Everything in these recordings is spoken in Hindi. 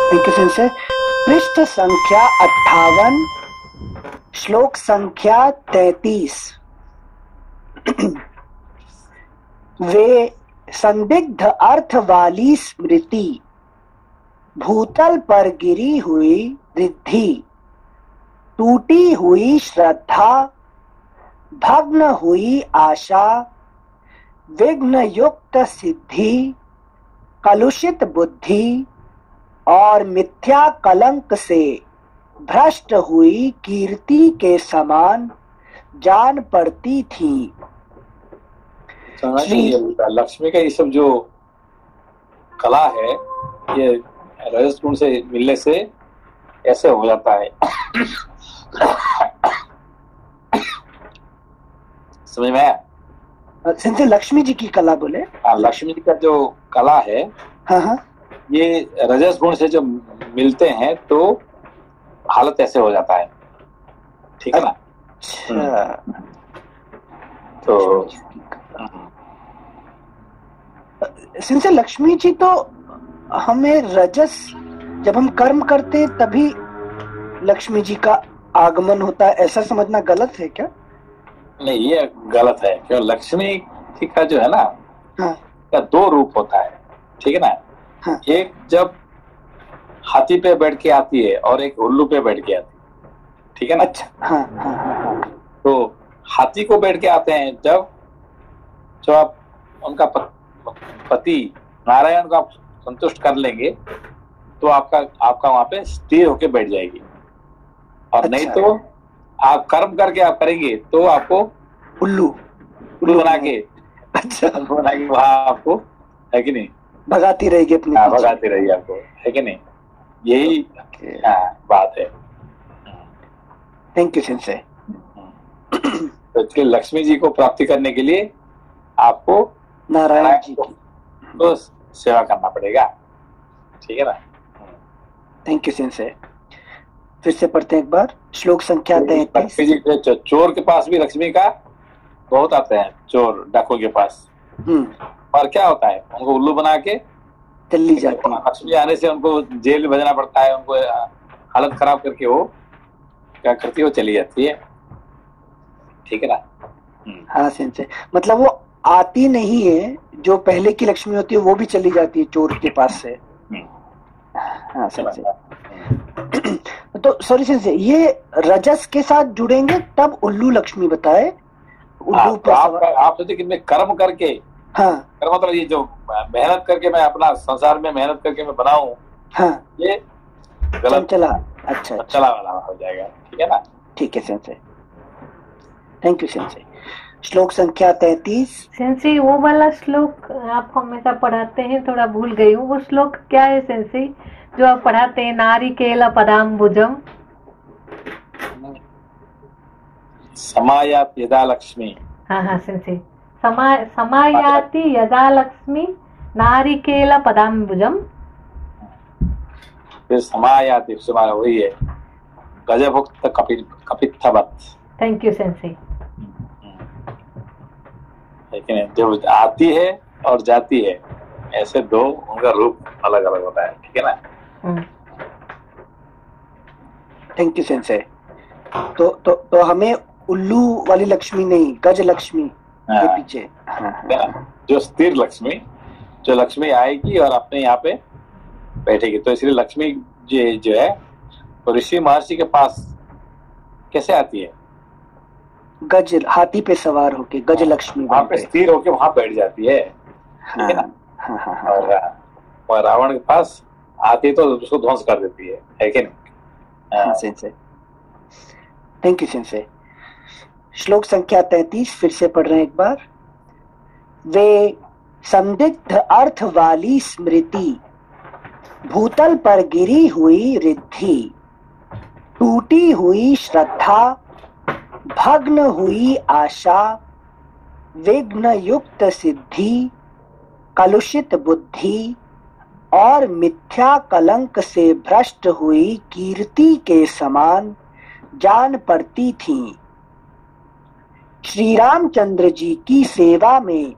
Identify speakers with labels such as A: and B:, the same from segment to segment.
A: विकसन से पृष्ठ संख्या 58 श्लोक संख्या 33। वे संदिग्ध अर्थ वाली स्मृति भूतल पर गिरी हुई रिद्धि, टूटी हुई श्रद्धा, भग्न हुई आशा, विघ्न युक्त सिद्धि, कलुषित बुद्धि और मिथ्या कलंक से भ्रष्ट हुई कीर्ति के समान जान पड़ती थी।
B: लक्ष्मी का ये सब जो कला है, ये रजस गुण से मिलने से ऐसे हो जाता है। समझ में आया?
A: संजय लक्ष्मी जी की कला बोले?
B: हाँ, लक्ष्मी जी का जो कला है,
A: हाँ, ये
B: रजस गुण से जब मिलते हैं तो हालत ऐसे हो जाता है। ठीक है ना?
A: अच्छा।
B: तो
A: संजय लक्ष्मी जी तो हमें रजस, जब हम कर्म करते तभी लक्ष्मी जी का आगमन होता है, ऐसा समझना गलत है क्या?
B: नहीं, ये गलत है। क्यों? लक्ष्मी जी का जो है ना,
A: हाँ,
B: का दो रूप होता है। ठीक है ना?
A: हाँ,
B: एक जब हाथी पे बैठ के आती है और एक उल्लू पे बैठ के आती है। ठीक है ना?
A: अच्छा, हाँ, हाँ, हाँ।
B: तो हाथी को बैठ के आते हैं जब आप उनका पति नारायण को आप संतुष्ट कर लेंगे तो आपका वहां पे स्थिर होके बैठ जाएगी। और
A: अच्छा।
B: नहीं तो आप कर्म करके आप करेंगे तो आपको उल्लू बना के, अच्छा, बना के वहां आपको, है कि नहीं,
A: भगाती रहेगी अपनी।
B: भगाती रहेगी आपको, है कि नहीं? यही बात है।
A: Thank you sensei.
B: तो इसलिए लक्ष्मी जी को प्राप्ति करने के लिए आपको
A: नारायण जी की
B: तो सेवा करना पड़ेगा। ठीक है ना?
A: Thank you sensei. फिर से पढ़ते हैं एक बार श्लोक संख्या 33।
B: लक्ष्मी जी चोर के पास भी लक्ष्मी का बहुत आते हैं, चोर डाकुओं के पास। और क्या होता है, उनको उल्लू बना के
A: चली जाती है।
B: लक्ष्मी आने से उनको जेल में भेजना पड़ता है, उनको हालत खराब करके वो क्या करती है, वो चली जाती है। ठीक है ना?
A: हाँ सेंसे, मतलब वो आती नहीं है, जो पहले की लक्ष्मी होती है वो भी चली जाती है चोर के पास से। हाँ सेंसे। तो सॉरी सेंसे, ये रजस के साथ जुड़ेंगे तब उल्लू लक्ष्मी बताए। उल्लू
B: तो आप सोचिए कि मैं कर्म करके,
A: हाँ,
B: कर्म मतलब ये जो मेहनत करके मैं अपना संसार में मेहनत करके मैं बनाऊं,
A: हाँ, ये
B: गलत
A: चला। अच्छा,
B: चला वाला हो जाएगा। ठीक है ना?
A: ठीक है सेंसे, थैंक यू सेंसे। श्लोक संख्या 33।
C: सेंसी, वो वाला श्लोक आप हमेशा पढ़ाते हैं, थोड़ा भूल गई हूँ। वो श्लोक क्या है सेंसी जो आप पढ़ाते हैं? नारिकेल पदाम्बुजम
B: समायाति यदा लक्ष्मी।
C: हाँ सेंसी, समायाति यदा लक्ष्मी नारिकेल पदाम्बुजम।
B: फिर समायाति, वही है गजभुक्त कपित्थवत्।
C: Thank you sensei.
B: लेकिन जब आती है और जाती है, ऐसे दो, उनका रूप अलग अलग होता है। ठीक है ना?
A: Thank you sensei. तो हमें उल्लू वाली लक्ष्मी नहीं, गज लक्ष्मी के पीछे।
B: जो स्थिर लक्ष्मी, जो लक्ष्मी आएगी और अपने यहाँ पे बैठेगी। तो इसलिए लक्ष्मी जो है तो ऋषि महर्षि के पास कैसे आती है?
A: गज, हाथी पे सवार होके गज लक्ष्मी
B: वहां पे स्थिर होके वहां बैठ जाती है। ठीक है ना? और रावण के पास आती तो उसको ध्वंस कर देती है कि नहीं?
A: Thank you sensei. श्लोक संख्या 33 फिर से पढ़ रहे हैं एक बार। वे संदिग्ध अर्थ वाली स्मृति भूतल पर गिरी हुई रिद्धि, टूटी हुई श्रद्धा, भग्न हुई आशा, विघ्न युक्त सिद्धि, कलुषित बुद्धि और मिथ्या कलंक से भ्रष्ट हुई कीर्ति के समान जान पड़ती थीं। श्री रामचंद्र जी की सेवा में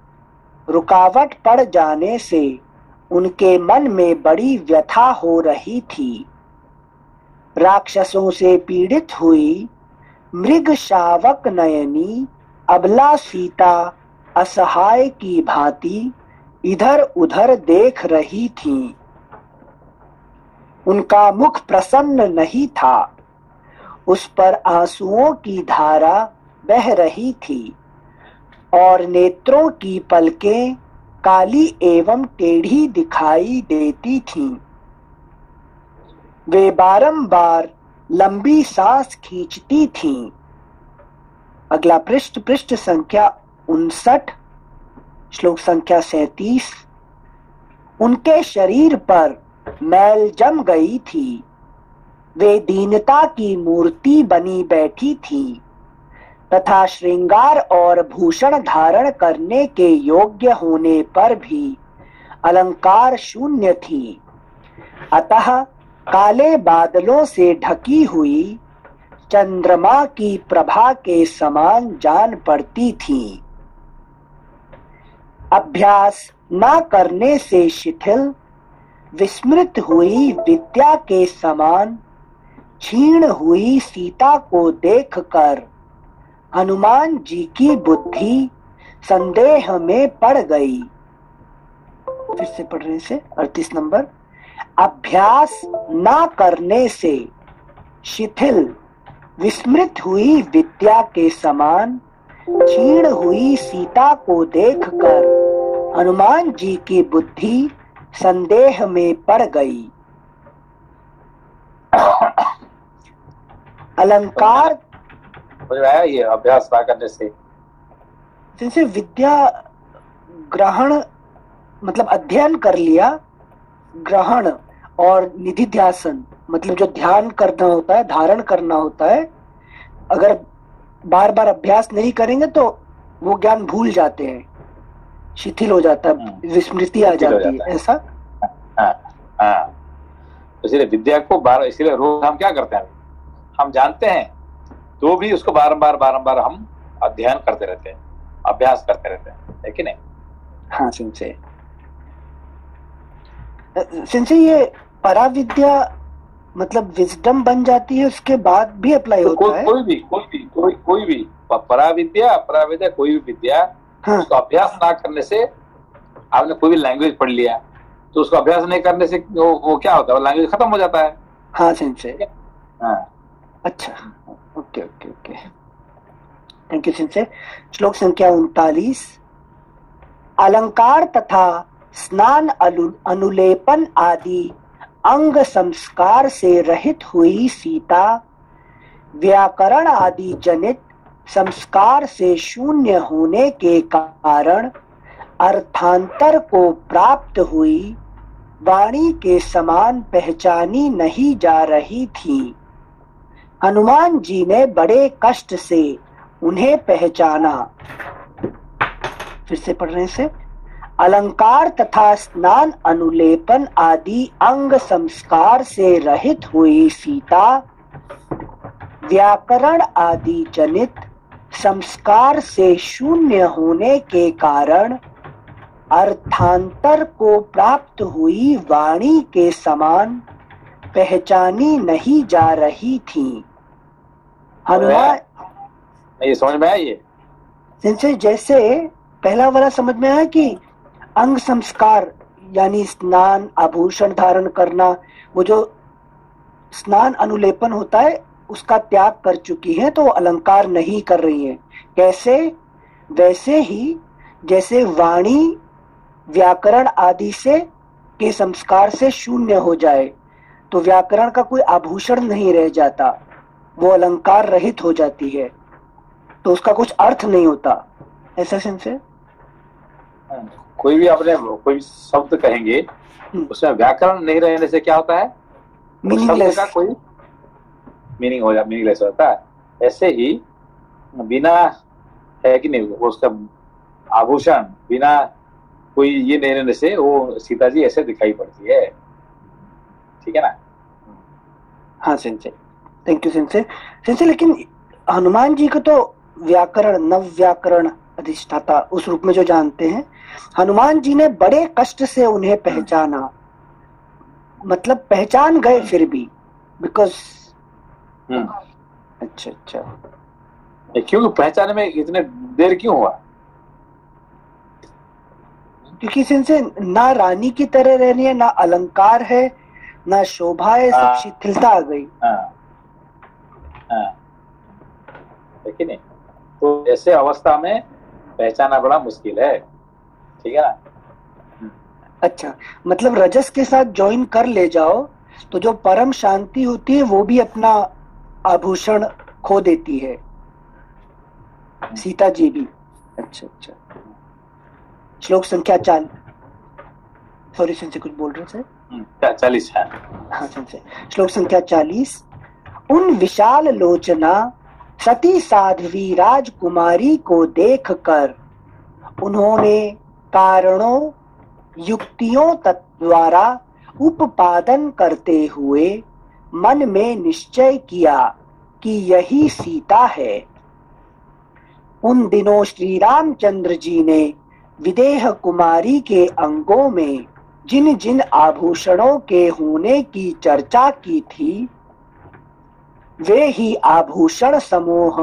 A: रुकावट पड़ जाने से उनके मन में बड़ी व्यथा हो रही थी। राक्षसों से पीड़ित हुई मृग शावक नयनी अबला सीता असहाय की भांति इधर उधर देख रही थी। उनका मुख प्रसन्न नहीं था, उस पर आंसुओं की धारा बह रही थी और नेत्रों की पलकें काली एवं टेढ़ी दिखाई देती थीं। वे बारंबार लंबी सांस खींचती थीं। अगला पृष्ठ संख्या 59, श्लोक संख्या 37। उनके शरीर पर मैल जम गई थी। वे दीनता की मूर्ति बनी बैठी थी तथा श्रृंगार और भूषण धारण करने के योग्य होने पर भी अलंकार शून्य थी। अतः काले बादलों से ढकी हुई चंद्रमा की प्रभा के समान जान पड़ती थी। अभ्यास न करने से शिथिल विस्मृत हुई विद्या के समान क्षीण हुई सीता को देखकर हनुमान जी की बुद्धि संदेह में पड़ गई। फिर से पढ़ रहे से 38 नंबर। अभ्यास न करने से शिथिल विस्मृत हुई विद्या के समान क्षीण हुई सीता को देखकर हनुमान जी की बुद्धि संदेह में पड़ गई। अलंकार
B: समझ में आया ये अभ्यास ना करने से?
A: जैसे विद्या ग्रहण मतलब अध्ययन कर लिया, ग्रहण और निधिध्यासन मतलब जो ध्यान करना होता है, धारण करना होता है, अगर बार बार अभ्यास नहीं करेंगे तो वो ज्ञान भूल जाते हैं, शिथिल हो जाता है, विस्मृति आ जाती है, ऐसा।
B: हाँ, इसलिए विद्या को बार, इसलिए रोज हम क्या करते हैं, हम जानते हैं तो भी उसको बारंबार हम अध्ययन करते रहते हैं, अभ्यास करते रहते हैं, है कि नहीं?
A: हाँ सिंचे, ये पराविद्या मतलब विजडम बन जाती है, उसके बाद भी अप्लाई
B: तो
A: होता है?
B: कोई भी पराविद्या अपराविद्या कोई भी विद्या, हाँ। उसको अभ्यास ना करने से, आपने कोई भी लैंग्वेज पढ़ लिया तो उसको अभ्यास नहीं करने से वो क्या होता है, वो लैंग्वेज खत्म हो जाता है।
A: हाँ सिंचे,
B: हाँ
A: अच्छा, ओके, थैंक यू सिंचे। श्लोक संख्या 39। अलंकार तथा स्नान अनुलेपन आदि अंग संस्कार से रहित हुई सीता व्याकरण आदि जनित संस्कार से शून्य होने के कारण अर्थांतर को प्राप्त हुई वाणी के समान पहचानी नहीं जा रही थी। हनुमान जी ने बड़े कष्ट से उन्हें पहचाना। फिर से पढ़ रहे से। अलंकार तथा स्नान अनुलेपन आदि अंग संस्कार से रहित हुई सीता व्याकरण आदि जनित संस्कार से शून्य होने के कारण अर्थांतर को प्राप्त हुई वाणी के समान पहचानी नहीं जा रही थी। हनुमान,
B: ये समझ में आया? ये
A: जैसे पहला वाला समझ में आया कि अंग संस्कार यानी स्नान, आभूषण धारण करना, वो जो स्नान अनुलेपन होता है उसका त्याग कर चुकी है तो अलंकार नहीं कर रही है। कैसे? वैसे ही जैसे वाणी व्याकरण आदि से के संस्कार से शून्य हो जाए तो व्याकरण का कोई आभूषण नहीं रह जाता, वो अलंकार रहित हो जाती है, तो उसका कुछ अर्थ नहीं होता। ऐसा सेंस है?
B: कोई भी आपने कोई शब्द कहेंगे उसमें व्याकरण नहीं रहने से क्या होता है,
A: मीनिंगलेस
B: का कोई मीनिंग हो जाता, मीनिंगलेस होता है। ऐसे ही बिना है कि नहीं उसका आभूषण, बिना कोई ये नहीं रहने से वो सीता जी ऐसे दिखाई पड़ती है, ठीक है ना?
A: हाँ सेंसे, थैंक यू सेंसे। लेकिन हनुमान जी को तो व्याकरण, नव व्याकरण अधिष्ठाता उस रूप में जो जानते हैं, हनुमान जी ने बड़े कष्ट से उन्हें पहचाना, मतलब पहचान गए फिर भी, बिकॉज अच्छा अच्छा,
B: क्यों पहचाने में इतने देर क्यों हुआ?
A: क्योंकि इनसे ना रानी की तरह रहनी है, ना अलंकार है, ना शोभा है, सब शिथिलता आ गई।
B: देखिए नहीं, तो ऐसे अवस्था में पहचाना बड़ा मुश्किल है, ठीक है ना।
A: अच्छा, मतलब रजस के साथ ज्वाइन कर ले जाओ तो जो परम शांति होती है वो भी अपना आभूषण खो देती है, सीता जी भी। अच्छा अच्छा, श्लोक संख्या 4, सॉरी संजय कुछ बोल रहे थे?
B: 40 है।
A: हाँ संजय, श्लोक संख्या 40। उन विशाल लोचना सती साध्वी राजकुमारी को देखकर उन्होंने कारणों युक्तियों द्वारा उपादन करते हुए मन में निश्चय किया कि यही सीता है। उन दिनों श्री रामचंद्र जी ने विदेह कुमारी के अंगों में जिन जिन आभूषणों के होने की चर्चा की थी, वे ही आभूषण समूह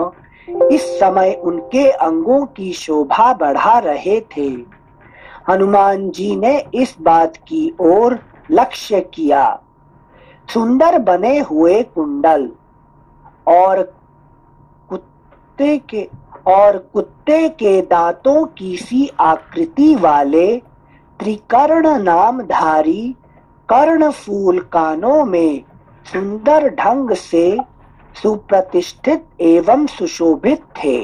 A: इस समय उनके अंगों की शोभा बढ़ा रहे थे। हनुमान जी ने इस बात की ओर लक्ष्य किया। सुंदर बने हुए कुंडल और कुत्ते के दांतों की सी आकृति वाले त्रिकर्ण नामधारी कर्णफूल कानों में सुंदर ढंग से सुप्रतिष्ठित एवं सुशोभित थे।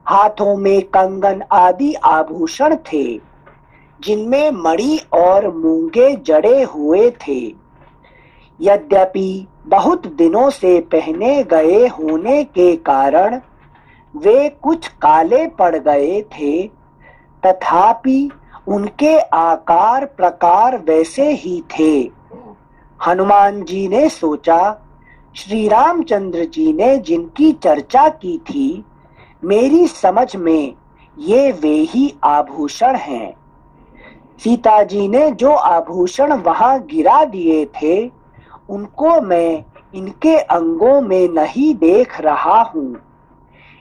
A: हाथों में कंगन आदि आभूषण थे, जिनमें मणि और मूंगे जड़े हुए थे। यद्यपि बहुत दिनों से पहने गए होने के कारण वे कुछ काले पड़ गए थे, तथापि उनके आकार प्रकार वैसे ही थे। हनुमान जी ने सोचा, श्री रामचंद्र जी ने जिनकी चर्चा की थी, मेरी समझ में ये वे ही आभूषण हैं। सीता जी ने जो आभूषण वहां गिरा दिए थे, उनको मैं इनके अंगों में नहीं देख रहा हूँ।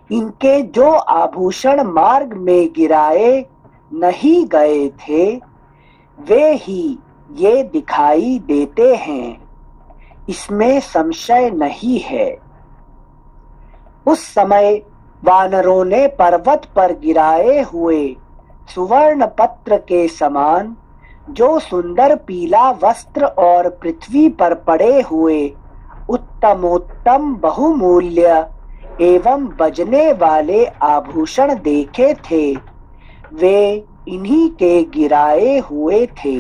A: इनके जो आभूषण मार्ग में गिराए नहीं गए थे, वे ही ये दिखाई देते हैं, इसमें संशय नहीं है। उस समय वानरों ने पर्वत पर गिराए हुए सुवर्ण पत्र के समान जो सुंदर पीला वस्त्र और पृथ्वी पर पड़े हुए उत्तमोत्तम बहुमूल्य एवं बजने वाले आभूषण देखे थे, वे इन्हीं के गिराए हुए थे।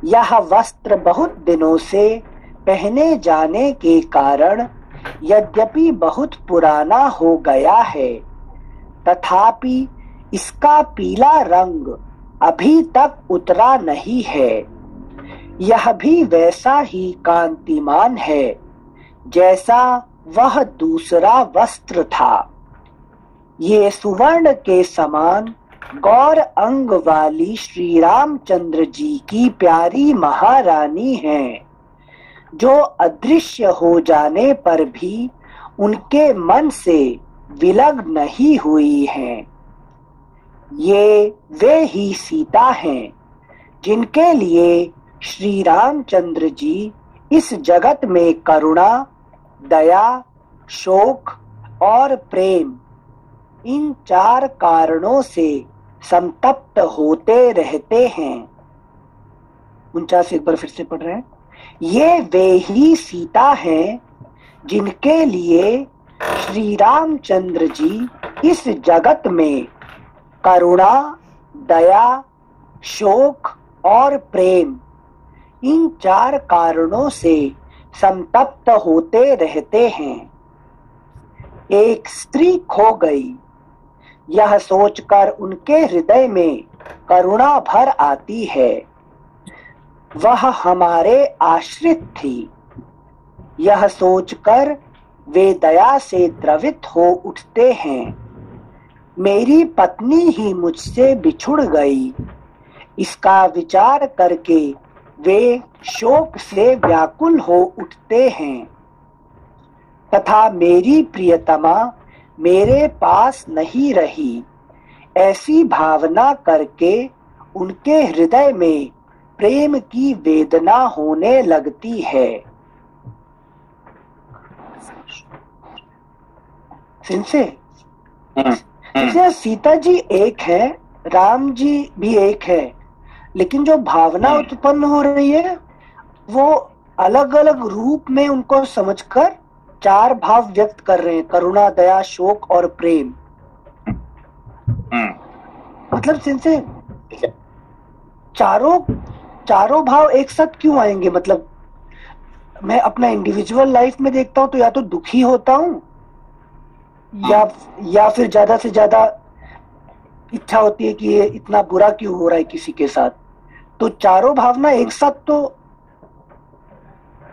A: यह वस्त्र बहुत दिनों से पहने जाने के कारण यद्यपि बहुत पुराना हो गया है, तथापि इसका पीला रंग अभी तक उतरा नहीं है। यह भी वैसा ही कांतिमान है जैसा वह दूसरा वस्त्र था। ये सुवर्ण के समान गौर अंग वाली श्री रामचंद्र जी की प्यारी महारानी हैं, जो अदृश्य हो जाने पर भी उनके मन से विलग नहीं हुई हैं। ये वे ही सीता हैं, जिनके लिए श्री रामचंद्र जी इस जगत में करुणा, दया, शोक और प्रेम, इन 4 कारणों से संतप्त होते रहते हैं। 49 एक बार फिर से पढ़ रहे हैं। ये वे ही सीता हैं, जिनके लिए श्री रामचंद्र जी इस जगत में करुणा, दया, शोक और प्रेम, इन 4 कारणों से संतप्त होते रहते हैं। एक स्त्री खो गई, यह सोचकर उनके हृदय में करुणा भर आती है। वह हमारे आश्रित थी, यह सोचकर वे दया से द्रवित हो उठते हैं। मेरी पत्नी ही मुझसे बिछुड़ गई, इसका विचार करके वे शोक से व्याकुल हो उठते हैं, तथा मेरी प्रियतमा मेरे पास नहीं रही, ऐसी भावना करके उनके हृदय में प्रेम की वेदना होने लगती है। सिंसे सीता जी एक है, राम जी भी एक है, लेकिन जो भावना उत्पन्न हो रही है वो अलग अलग रूप में उनको समझकर चार भाव व्यक्त कर रहे हैं, करुणा, दया, शोक और प्रेम। मतलब सिंसे चारों भाव एक साथ क्यों आएंगे? मतलब मैं अपना इंडिविजुअल लाइफ में देखता हूं तो या तो दुखी होता हूं या फिर ज्यादा से ज्यादा इच्छा होती है कि ये इतना बुरा क्यों हो रहा है किसी के साथ। तो चारों भावना एक साथ तो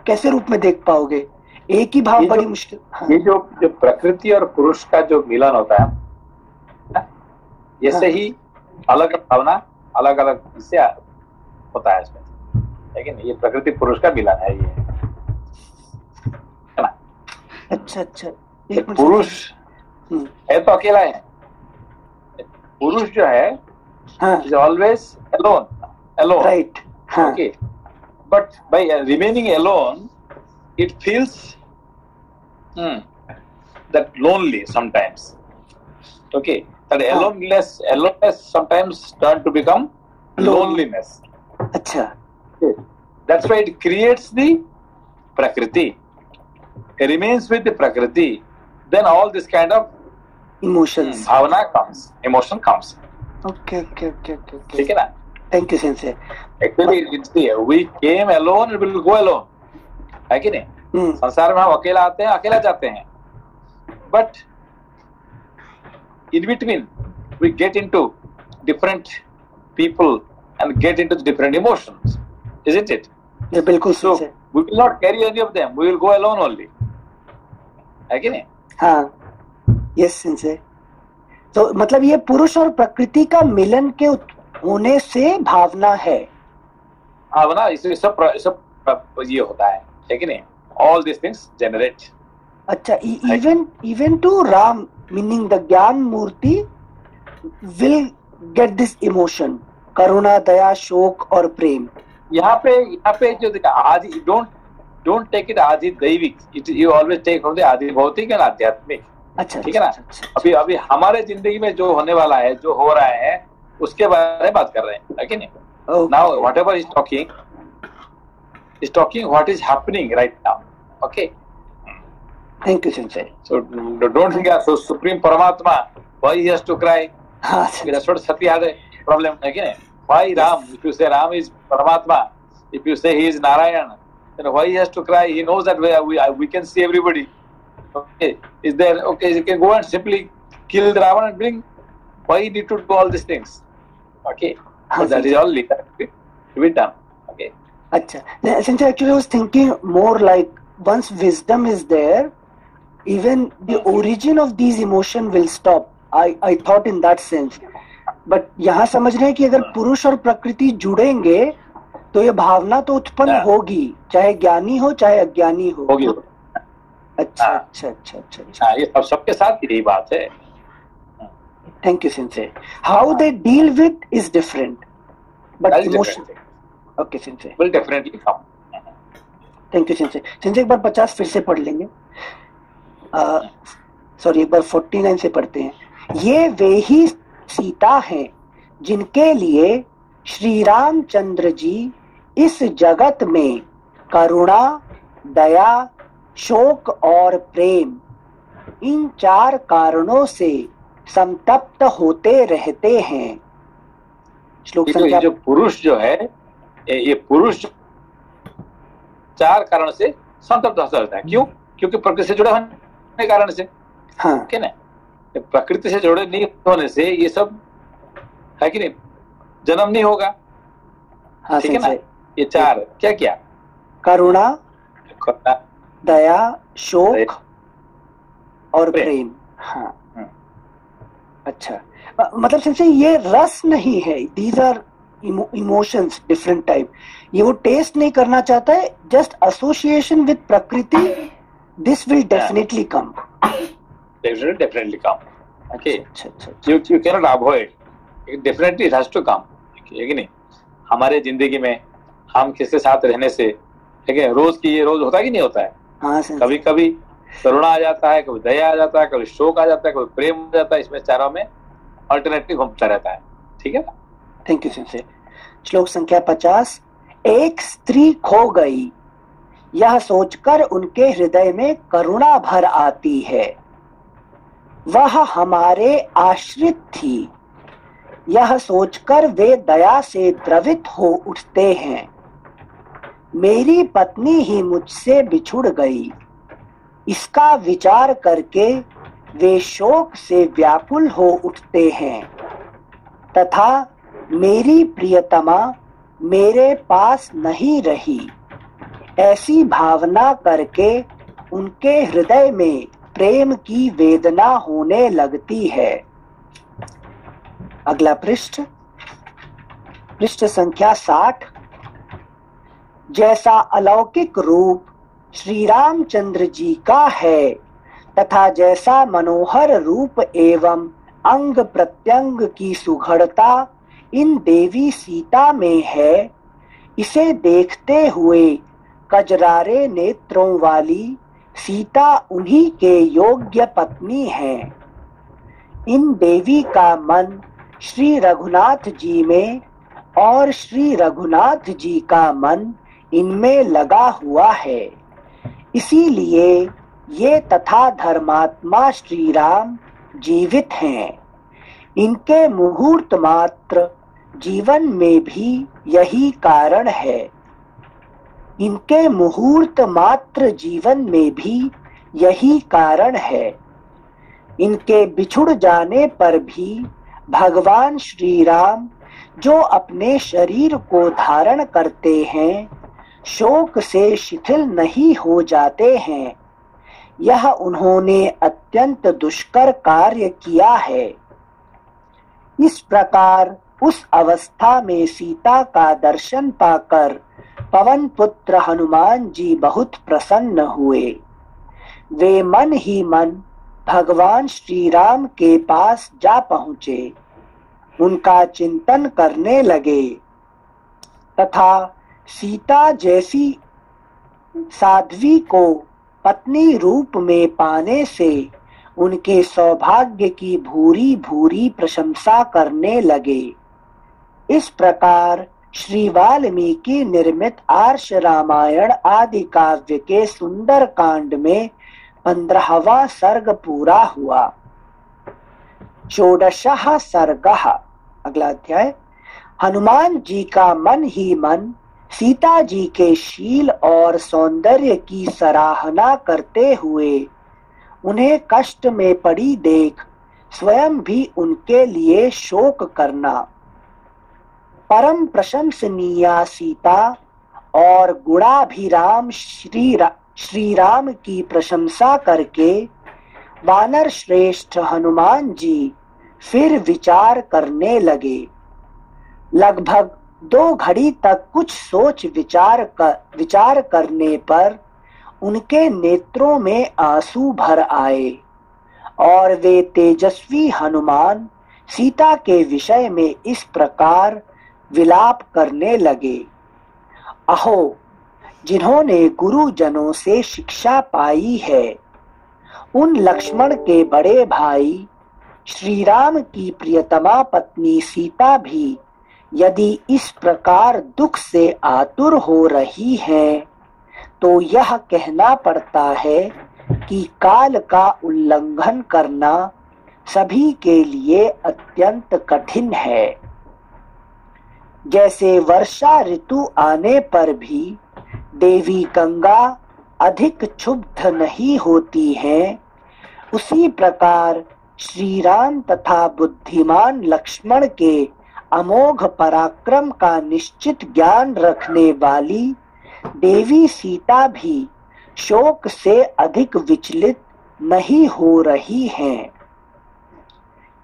A: कैसे रूप में देख पाओगे? एक ही भाव बड़ी मुश्किल। हाँ।
B: ये जो प्रकृति और पुरुष का जो मिलन होता है, ऐसे ही अलग भावना अलग अलग इससे होता है इसमें, लेकिन ये प्रकृति पुरुष का मिलन है ये, है ना?
A: अच्छा,
B: पुरुष है तो अकेला है, पुरुष जो है is always alone,
A: right?
B: Okay, but by remaining alone it feels that lonely sometimes. Okay, that aloneness sometimes turn to become loneliness.
A: Acha.
B: Okay. That's why it creates the prakriti. It remains with the prakriti, then all this kind of
A: emotions,
B: bhavana comes, emotion comes.
A: Okay.
B: ठीक है ना?
A: Thank you, Sensei.
B: Actually, we came alone and will go alone. है कि नहीं? संसार में हम अकेला आते हैं, अकेला जाते हैं. But in between, we get into different people and get into different emotions, isn't it?
A: Yeah, बिल्कुल.
B: So we will not carry any of them. We will go alone only. है कि नहीं? हाँ.
A: Yes, Sensei. तो मतलब ये पुरुष और प्रकृति का मिलन के होने से भावना है.
B: भावना इसलिए सब ये होता है कि नहीं? All these things generate.
A: अच्छा, even to Ram, meaning the ज्ञान मूर्ति, will get this emotion, करुणा, दया, शोक और प्रेम.
B: यहाँ पे जो देखा आदि, don't take it आदि दैविक, you always take from the आदि भौतिक और आध्यात्मिक.
A: अच्छा,
B: ठीक है ना? अभी हमारे जिंदगी में जो होने वाला है, जो हो रहा है, उसके बारे में बात कर रहे हैं, है कि नहीं? Now whatever is talking what is happening right now. Okay.
A: Thank you, Sensei.
B: So don't think so Supreme Paramatma, why he has to cry? That's what Sati had a problem, है कि नहीं? Why Ram? If you say Ram is Paramatma, if you say he is Narayan, then why he has to cry? He knows that we can see everybody. Okay, is there? Okay, you can go and simply kill the Ravan and bring. Why you need to do all these things? Okay, so that is all later to be done. Okay.
A: Acha. Since actually I was thinking more like once wisdom is there, even the origin of these emotion will stop. I thought in that sense. But यहाँ समझ रहे हैं कि अगर पुरुष और प्रकृति जुड़ेंगे तो ये भावना तो उत्पन्न होगी, चाहे ज्ञानी हो चाहे अज्ञानी हो.
B: होगी.
A: अच्छा.
B: ये सबके साथ यही बात है.
A: Thank you, Sensei. How they deal with is different, but emotion. Okay, Sensei.
B: Will definitely come.
A: Thank you, Sensei. Sensei एक बार 50 फिर से पढ़ लेंगे. सॉरी, एक बार 49 से पढ़ते हैं. ये वे ही सीता हैं जिनके लिए श्री रामचंद्र जी इस जगत में करुणा, दया, शोक और प्रेम, इन चार कारणों से संतप्त होते रहते हैं. श्लोक संख्या.
B: जो पुरुष जो है, ये पुरुष चार कारण से संतप्त होता रहता है. क्यों? क्योंकि प्रकृति से जुड़े होने के कारण से.
A: हाँ,
B: क्या ना? प्रकृति से जुड़े नहीं होने से ये सब है कि नहीं, जन्म नहीं होगा.
A: हाँ,
B: ठीक है ना? ये चार क्या
A: करुणा, दया, शोक और प्रेम. हाँ. अच्छा, मतलब सिंसे ये रस नहीं है, these are emotions different type. ये वो टेस्ट नहीं करना चाहता है, जस्ट एसोसिएशन विद प्रकृति, this will definitely come,
B: definitely come. Okay,
A: अच्छा अच्छा,
B: you cannot avoid, it definitely it has to come, है कि नहीं? हमारे जिंदगी में हम किसके साथ रहने से, ठीक है, रोज की ये रोज होता है कि नहीं होता है?
A: हाँ,
B: कभी कभी करुणा आ जाता है, कभी दया आ जाता है, कभी शोक आ जाता है, कभी प्रेम आ जाता है, इसमें चारों में अल्टरनेटिव घूमता रहता है, ठीक है ना?
A: Thank you sensei. श्लोक संख्या 50। एक स्त्री खो गई, यह सोचकर उनके हृदय में करुणा भर आती है, वह हमारे आश्रित थी, यह सोचकर वे दया से द्रवित हो उठते हैं। मेरी पत्नी ही मुझसे बिछुड़ गई, इसका विचार करके वे शोक से व्याकुल हो उठते हैं, तथा मेरी प्रियतमा मेरे पास नहीं रही, ऐसी भावना करके उनके हृदय में प्रेम की वेदना होने लगती है। अगला पृष्ठ, पृष्ठ संख्या 60। जैसा अलौकिक रूप श्री रामचंद्र जी का है, तथा जैसा मनोहर रूप एवं अंग प्रत्यंग की सुघड़ता इन देवी सीता में है, इसे देखते हुए कजरारे नेत्रों वाली सीता उन्हीं के योग्य पत्नी है। इन देवी का मन श्री रघुनाथ जी में और श्री रघुनाथ जी का मन इनमें लगा हुआ है, इसीलिए ये तथा धर्मात्मा श्री राम जीवित हैं। इनके मुहूर्त मात्र जीवन में भी यही कारण है, इनके मुहूर्त मात्र जीवन में भी यही कारण है। इनके बिछुड़ जाने पर भी भगवान श्री राम जो अपने शरीर को धारण करते हैं, शोक से शिथिल नहीं हो जाते हैं। यह उन्होंने अत्यंत दुष्कर कार्य किया है। इस प्रकार उस अवस्था में सीता का दर्शन पाकर पवन पुत्र हनुमान जी बहुत प्रसन्न हुए। वे मन ही मन भगवान श्री राम के पास जा पहुँचे, उनका चिंतन करने लगे, तथा सीता जैसी साध्वी को पत्नी रूप में पाने से उनके सौभाग्य की भूरी भूरी प्रशंसा करने लगे। इस प्रकार श्री वाल्मीकि निर्मित आर्ष रामायण आदि काव्य के सुंदर कांड में 15वां सर्ग पूरा हुआ। 14 सर्गः, अगला अध्याय। हनुमान जी का मन ही मन सीता जी के शील और सौंदर्य की सराहना करते हुए उन्हें कष्ट में पड़ी देख स्वयं भी उनके लिए शोक करना। परम प्रशंसनीया सीता और गुणाभिराम श्री राम की प्रशंसा करके वानर श्रेष्ठ हनुमान जी फिर विचार करने लगे। लगभग 2 घड़ी तक कुछ सोच विचार करने पर उनके नेत्रों में आंसू भर आए और वे तेजस्वी हनुमान सीता के विषय में इस प्रकार विलाप करने लगे। अहो, जिन्होंने गुरुजनों से शिक्षा पाई है, उन लक्ष्मण के बड़े भाई श्री राम की प्रियतमा पत्नी सीता भी यदि इस प्रकार दुख से आतुर हो रही हैं, तो यह कहना पड़ता है कि काल का उल्लंघन करना सभी के लिए अत्यंत कठिन है। जैसे वर्षा ऋतु आने पर भी देवी गंगा अधिक क्षुब्ध नहीं होती हैं, उसी प्रकार श्री राम तथा बुद्धिमान लक्ष्मण के अमोघ पराक्रम का निश्चित ज्ञान रखने वाली देवी सीता भी शोक से अधिक विचलित नहीं हो रही हैं।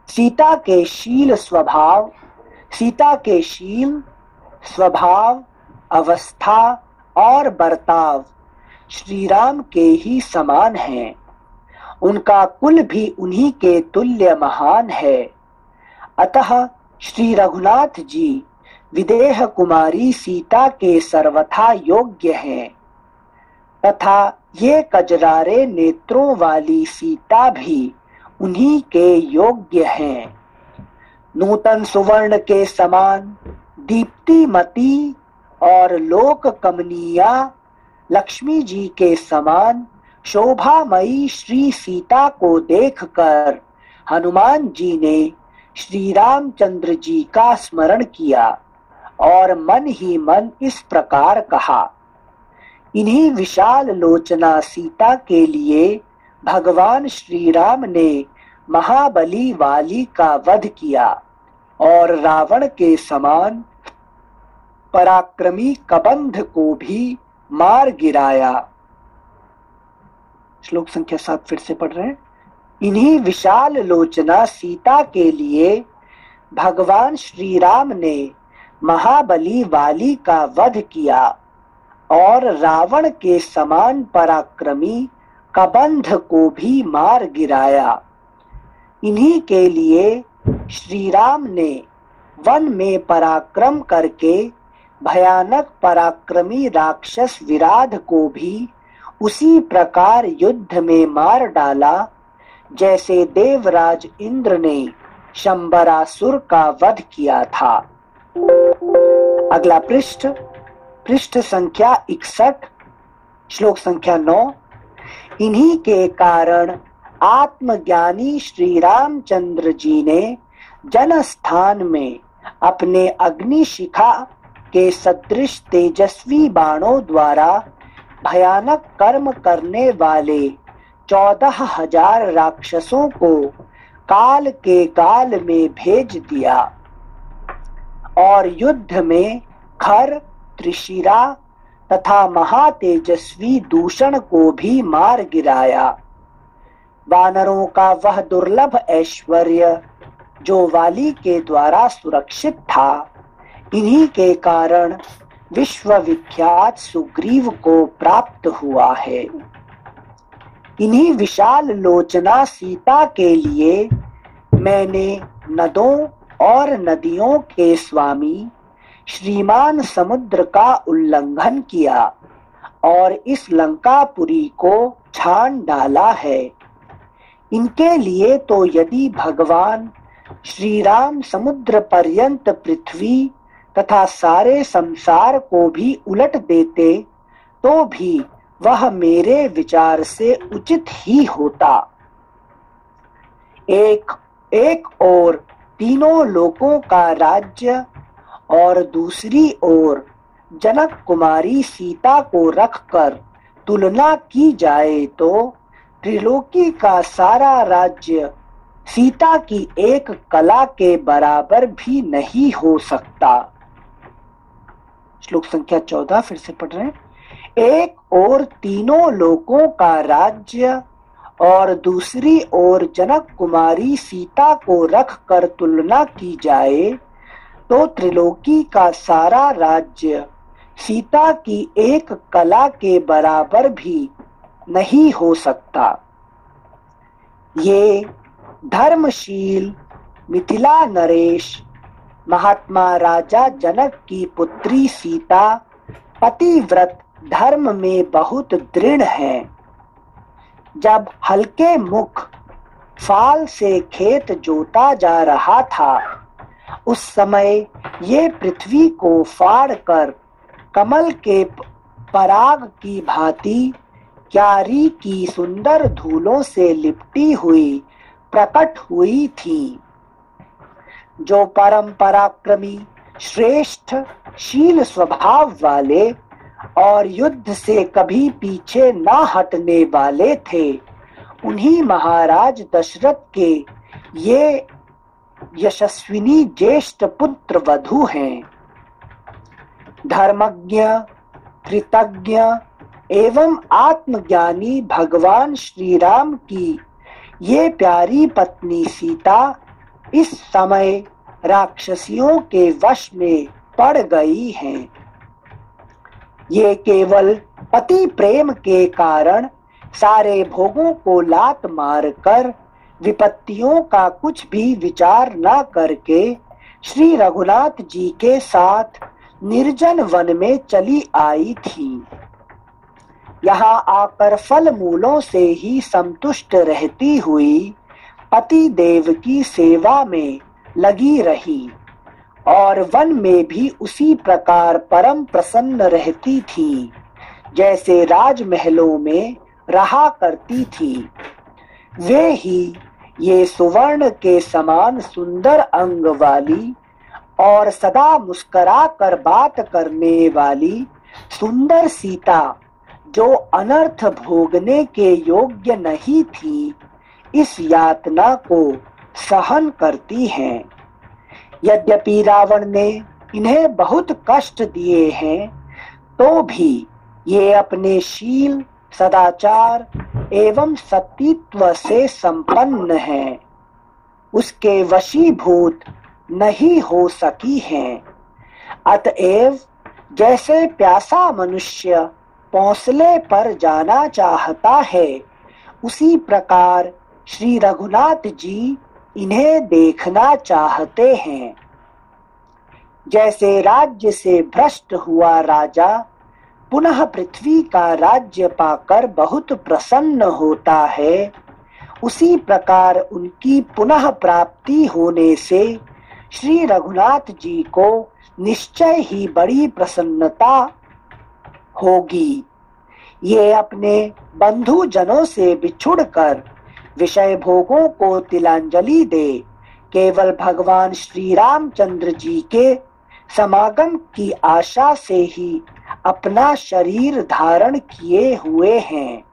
A: सीता के शील स्वभाव, अवस्था और बर्ताव श्री राम के ही समान हैं। उनका कुल भी उन्हीं के तुल्य महान है। अतः श्री रघुनाथ जी विदेह कुमारी सीता के सर्वथा योग्य हैं तथा ये कजरारे नेत्रों वाली सीता भी उन्हीं के योग्य हैं। नूतन सुवर्ण के समान दीप्तिमती और लोक कमनीया लक्ष्मी जी के समान शोभामयी श्री सीता को देखकर हनुमान जी ने श्री रामचंद्र जी का स्मरण किया और मन ही मन इस प्रकार कहा, इन्हीं विशाल लोचना सीता के लिए भगवान श्री राम ने महाबली वाली का वध किया और रावण के समान पराक्रमी कबंध को भी मार गिराया। श्लोक संख्या 7 फिर से पढ़ रहे हैं। इन्हीं विशाल लोचना सीता के लिए भगवान श्री राम ने महाबली वाली का वध किया और रावण के समान पराक्रमी कबंध को भी मार गिराया। इन्हीं के लिए श्री राम ने वन में पराक्रम करके भयानक पराक्रमी राक्षस विराध को भी उसी प्रकार युद्ध में मार डाला जैसे देवराज इंद्र ने शंबरासुर का वध किया था। अगला पृष्ठ संख्या 61, श्लोक संख्या 9। इन्हीं के कारण आत्मज्ञानी श्री रामचंद्र जी ने जनस्थान में अपने अग्निशिखा के सदृश तेजस्वी बाणों द्वारा भयानक कर्म करने वाले 14,000 राक्षसों को काल के गाल में भेज दिया और युद्ध में खर, त्रिशिरा तथा महातेजस्वी दूषण को भी मार गिराया। वानरों का वह दुर्लभ ऐश्वर्य जो वाली के द्वारा सुरक्षित था, इन्हीं के कारण विश्व विख्यात सुग्रीव को प्राप्त हुआ है। इन्हीं विशाल लोचना सीता के लिए मैंने नदों और नदियों के स्वामी श्रीमान समुद्र का उल्लंघन किया और इस लंकापुरी को छान डाला है। इनके लिए तो यदि भगवान श्री राम समुद्र पर्यंत पृथ्वी तथा सारे संसार को भी उलट देते तो भी वह मेरे विचार से उचित ही होता। एक ओर तीनों लोकों का राज्य और दूसरी ओर जनक कुमारी सीता को रखकर तुलना की जाए तो त्रिलोकी का सारा राज्य सीता की एक कला के बराबर भी नहीं हो सकता। श्लोक संख्या 14 फिर से पढ़ रहे हैं। एक ओर तीनों लोकों का राज्य और दूसरी ओर जनक कुमारी सीता को रखकर तुलना की जाए तो त्रिलोकी का सारा राज्य सीता की एक कला के बराबर भी नहीं हो सकता। ये धर्मशील मिथिला नरेश महात्मा राजा जनक की पुत्री सीता पतिव्रत धर्म में बहुत दृढ़ है। जब हल्के मुख फाल से खेत जोता जा रहा था उस समय ये पृथ्वी को फाड़कर कमल के पराग की भांति क्यारी की सुंदर धूलों से लिपटी हुई प्रकट हुई थी। जो परम पराक्रमी श्रेष्ठ शील स्वभाव वाले और युद्ध से कभी पीछे ना हटने वाले थे, उन्हीं महाराज दशरथ के ये यशस्विनी ज्येष्ठ पुत्र वधू हैं। धर्मज्ञ, कृतज्ञ एवं आत्मज्ञानी भगवान श्री राम की ये प्यारी पत्नी सीता इस समय राक्षसियों के वश में पड़ गई हैं। ये केवल पति प्रेम के कारण सारे भोगों को लात मारकर विपत्तियों का कुछ भी विचार न करके श्री रघुनाथ जी के साथ निर्जन वन में चली आई थी। यहाँ आकर फल मूलों से ही संतुष्ट रहती हुई पति देव की सेवा में लगी रही और वन में भी उसी प्रकार परम प्रसन्न रहती थी जैसे राजमहलों में रहा करती थी। वे ही ये सुवर्ण के समान सुंदर अंग वाली और सदा मुस्करा कर बात करने वाली सुंदर सीता, जो अनर्थ भोगने के योग्य नहीं थी, इस यातना को सहन करती हैं। यद्यपि रावण ने इन्हें बहुत कष्ट दिए हैं, तो भी ये अपने शील, सदाचार एवं सतीत्व से संपन्न हैं, उसके वशीभूत नहीं हो सकी हैं। अतएव जैसे प्यासा मनुष्य पौंसले पर जाना चाहता है, उसी प्रकार श्री रघुनाथ जी इन्हें देखना चाहते हैं। जैसे राज्य से भ्रष्ट हुआ राजा पुनः पृथ्वी का राज्य पाकर बहुत प्रसन्न होता है, उसी प्रकार उनकी पुनः प्राप्ति होने से श्री रघुनाथ जी को निश्चय ही बड़ी प्रसन्नता होगी। ये अपने बंधु जनों से बिछुड़कर विषय भोगों को तिलांजलि दे केवल भगवान श्री रामचंद्र जी के समागम की आशा से ही अपना शरीर धारण किए हुए हैं।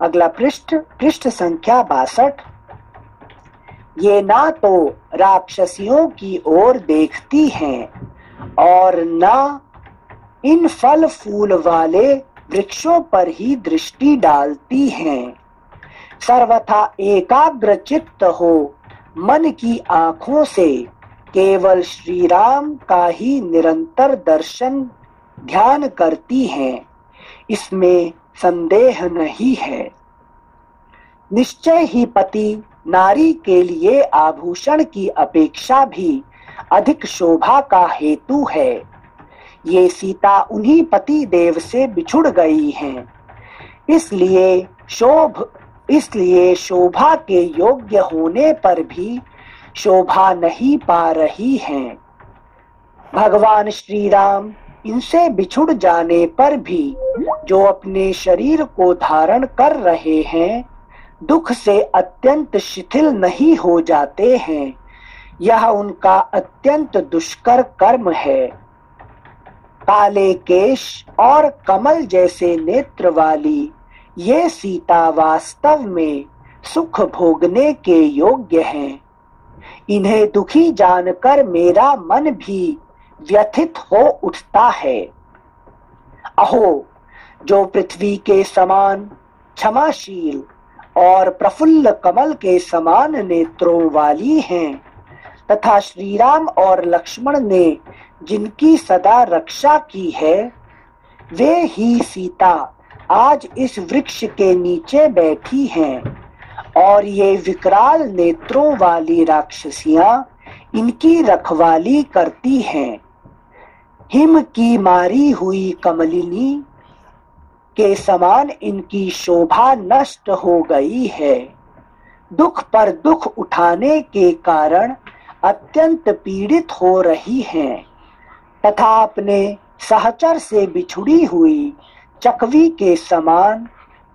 A: अगला पृष्ठ संख्या 62। ये ना तो राक्षसियों की ओर देखती हैं और न इन फल फूल वाले वृक्षों पर ही दृष्टि डालती हैं। सर्वथा एकाग्र चित्त हो मन की आंखों से केवल श्री राम का ही निरंतर दर्शन ध्यान करती हैं, इसमें संदेह नहीं है। निश्चय ही पति नारी के लिए आभूषण की अपेक्षा भी अधिक शोभा का हेतु है। ये सीता उन्हीं पति देव से बिछुड़ गई हैं, इसलिए शोभा के योग्य होने पर भी शोभा नहीं पा रही हैं। भगवान श्री राम इनसे बिछुड़ जाने पर भी जो अपने शरीर को धारण कर रहे हैं, दुख से अत्यंत शिथिल नहीं हो जाते हैं। यह उनका अत्यंत दुष्कर कर्म है। काले केश और कमल जैसे नेत्र वाली ये सीता वास्तव में सुख भोगने के योग्य हैं। इन्हें दुखी जानकर मेरा मन भी व्यथित हो उठता है। अहो, जो पृथ्वी के समान क्षमाशील और प्रफुल्ल कमल के समान नेत्रों वाली हैं, तथा श्री राम और लक्ष्मण ने जिनकी सदा रक्षा की है, वे ही सीता आज इस वृक्ष के नीचे बैठी हैं और ये विकराल नेत्रों वाली राक्षसियां इनकी रखवाली करती हैं। हिम की मारी हुई कमलिनी के समान इनकी शोभा नष्ट हो गई है। दुख पर दुख उठाने के कारण अत्यंत पीड़ित हो रही हैं तथा अपने सहचर से बिछुड़ी हुई चकवी के समान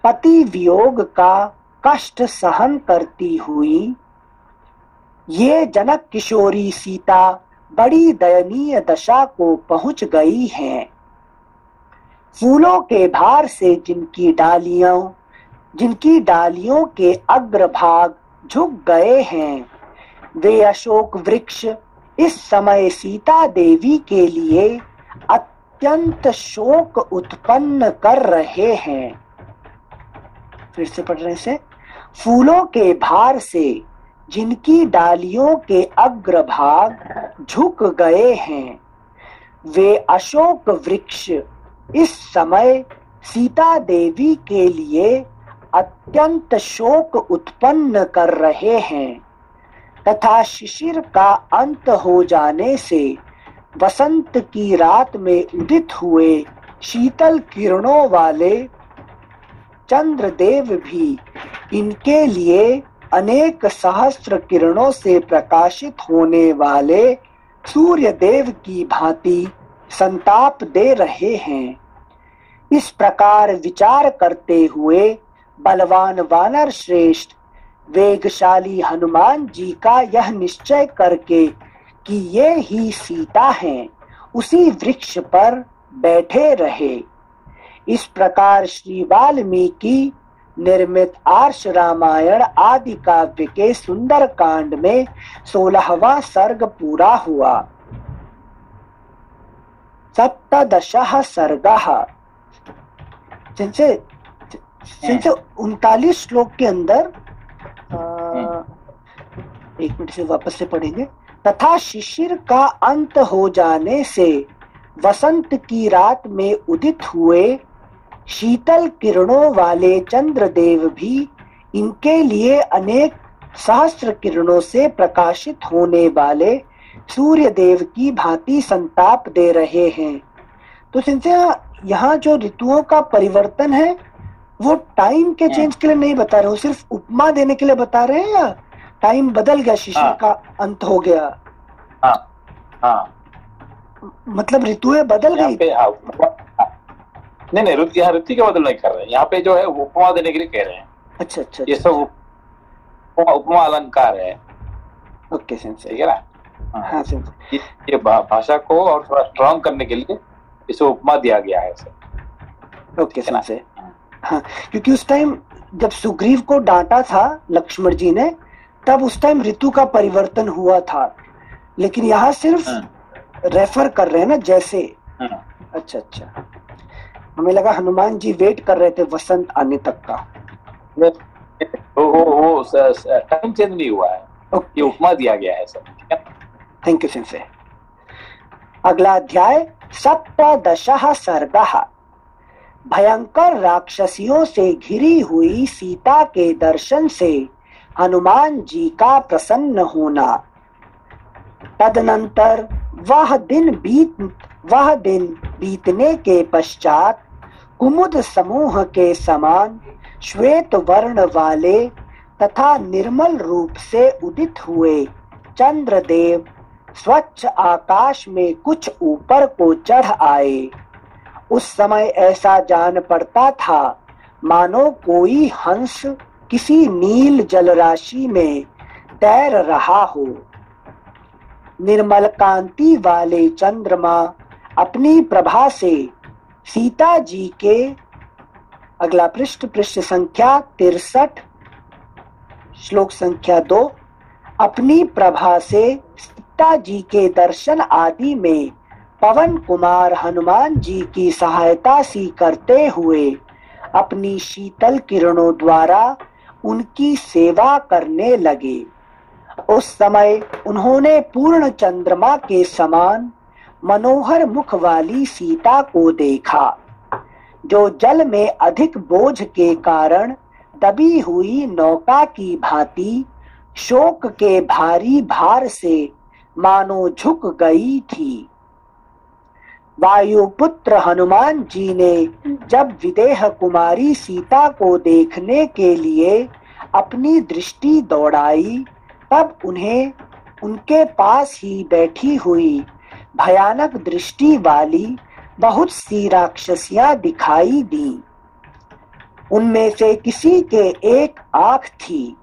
A: पति वियोग का कष्ट सहन करती हुई ये जनक किशोरी सीता बड़ी दयनीय दशा को पहुंच गई हैं। फूलों के भार से जिनकी डालियों के अग्रभाग झुक गए हैं, वे अशोक वृक्ष इस समय सीता देवी के लिए अत्यंत शोक उत्पन्न कर रहे हैं। फिर से पढ़ने से, फूलों के भार से जिनकी डालियों के अग्रभाग झुक गए हैं, वे अशोक वृक्ष इस समय सीता देवी के लिए अत्यंत शोक उत्पन्न कर रहे हैं तथा शिशिर का अंत हो जाने से वसंत की रात में उदित हुए शीतल किरणों वाले चंद्रदेव भी इनके लिए अनेक सहस्त्र किरणों से प्रकाशित होने वाले सूर्य देव की भांति संताप दे रहे हैं। इस प्रकार विचार करते हुए बलवान वानर श्रेष्ठ वेगशाली हनुमान जी का यह निश्चय करके कि ये ही सीता हैं, उसी वृक्ष पर बैठे रहे। इस प्रकार श्री वाल्मीकि निर्मित आर्ष रामायण आदि काव्य के सुंदर कांड में 16वां सर्ग पूरा हुआ। सप्तदशः सर्गः। जिनसे 39 श्लोक के अंदर एक मिनट से वापस से पढ़ेंगे। तथा शिशिर का अंत हो जाने से वसंत की रात में उदित हुए शीतल किरणों वाले चंद्रदेव भी इनके लिए अनेक सहस्त्र किरणों से प्रकाशित होने वाले सूर्य देव की भांति संताप दे रहे हैं। तो सिंसे यहाँ जो ऋतुओं का परिवर्तन है वो टाइम के चेंज के लिए नहीं बता रहे हो, सिर्फ उपमा देने के लिए बता रहे हैं या टाइम बदल गया, शिशिर का अंत हो गया? मतलब ऋतुएं बदल गई?
B: नहीं ऋतु का बदल नहीं कर रहे हैं, यहाँ पे जो है उपमा देने के लिए कह रहे हैं।
A: अच्छा
B: ये सब उपमा अलंकार है।
A: ओके सेंस,
B: ठीक है ना?
A: हाँ सेंस।
B: ये भाषा को और थोड़ा स्ट्रॉन्ग करने के लिए इसे उपमा दिया गया है सर।
A: Okay sense. हाँ, क्योंकि उस टाइम जब सुग्रीव को डांटा था लक्ष्मण जी ने, तब उस टाइम ऋतु का परिवर्तन हुआ था, लेकिन यहाँ सिर्फ रेफर कर रहे हैं ना जैसे। अच्छा, हमें लगा हनुमान जी वेट कर रहे थे वसंत आने तक का।
B: वो टाइम चेंज नहीं हुआ है। ये उपमा दिया गया है सर।
A: Thank you sense. अगला अध्याय सप्तदशः सर्गः। भयंकर राक्षसियों से घिरी हुई सीता के दर्शन से हनुमान जी का प्रसन्न होना। तदनंतर वह दिन बीतने के पश्चात कुमुद समूह के समान श्वेत वर्ण वाले तथा निर्मल रूप से उदित हुए चंद्रदेव स्वच्छ आकाश में कुछ ऊपर को चढ़ आए। उस समय ऐसा जान पड़ता था मानो कोई हंस किसी नील जलराशि में तैर रहा हो। निर्मल कांति वाले चंद्रमा अपनी प्रभा से सीता जी के, अगला पृष्ठ संख्या 63 श्लोक संख्या 2, अपनी प्रभा से सीता जी के दर्शन आदि में पवन कुमार हनुमान जी की सहायता सी करते हुए अपनी शीतल किरणों द्वारा उनकी सेवा करने लगे। उस समय उन्होंने पूर्ण चंद्रमा के समान मनोहर मुख वाली सीता को देखा, जो जल में अधिक बोझ के कारण दबी हुई नौका की भांति शोक के भारी भार से मानो झुक गई थी। वायुपुत्र हनुमान जी ने जब विदेह कुमारी सीता को देखने के लिए अपनी दृष्टि दौड़ाई, तब उन्हें उनके पास ही बैठी हुई भयानक दृष्टि वाली बहुत सी राक्षसियां दिखाई दी। उनमें से किसी के एक आंख थी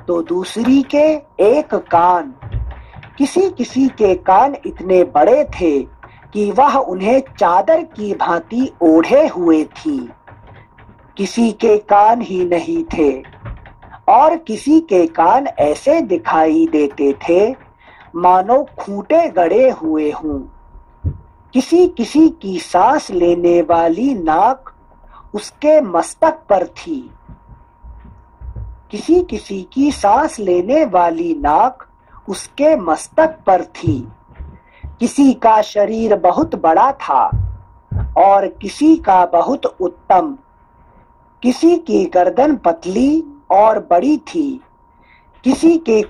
A: तो दूसरी के एक कान। किसी किसी के कान इतने बड़े थे कि वह उन्हें चादर की भांति ओढ़े हुए थी। किसी के कान ही नहीं थे और किसी के कान ऐसे दिखाई देते थे मानो खूंटे गड़े हुए हों। किसी किसी की सांस लेने वाली नाक उसके मस्तक पर थी। किसी किसी की सांस लेने वाली नाक उसके मस्तक पर थी। किसी का शरीर बहुत बड़ा था और किसी का बहुत उत्तम। किसी की गर्दन पतली और बड़ी थी। किसी के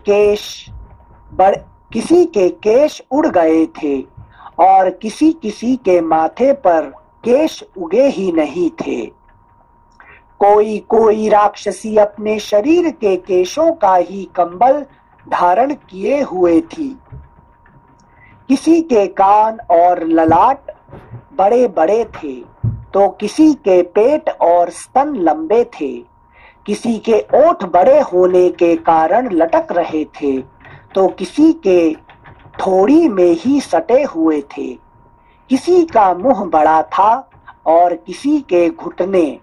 A: केश उड़ गए थे और किसी किसी के माथे पर केश उगे ही नहीं थे। कोई कोई राक्षसी अपने शरीर के केशों का ही कंबल धारण किए हुए थी। किसी के कान और ललाट बड़े बड़े थे तो किसी के पेट और स्तन लंबे थे। किसी के ओठ बड़े होने के कारण लटक रहे थे तो किसी के थोड़ी में ही सटे हुए थे। किसी का मुंह बड़ा था और किसी के घुटने।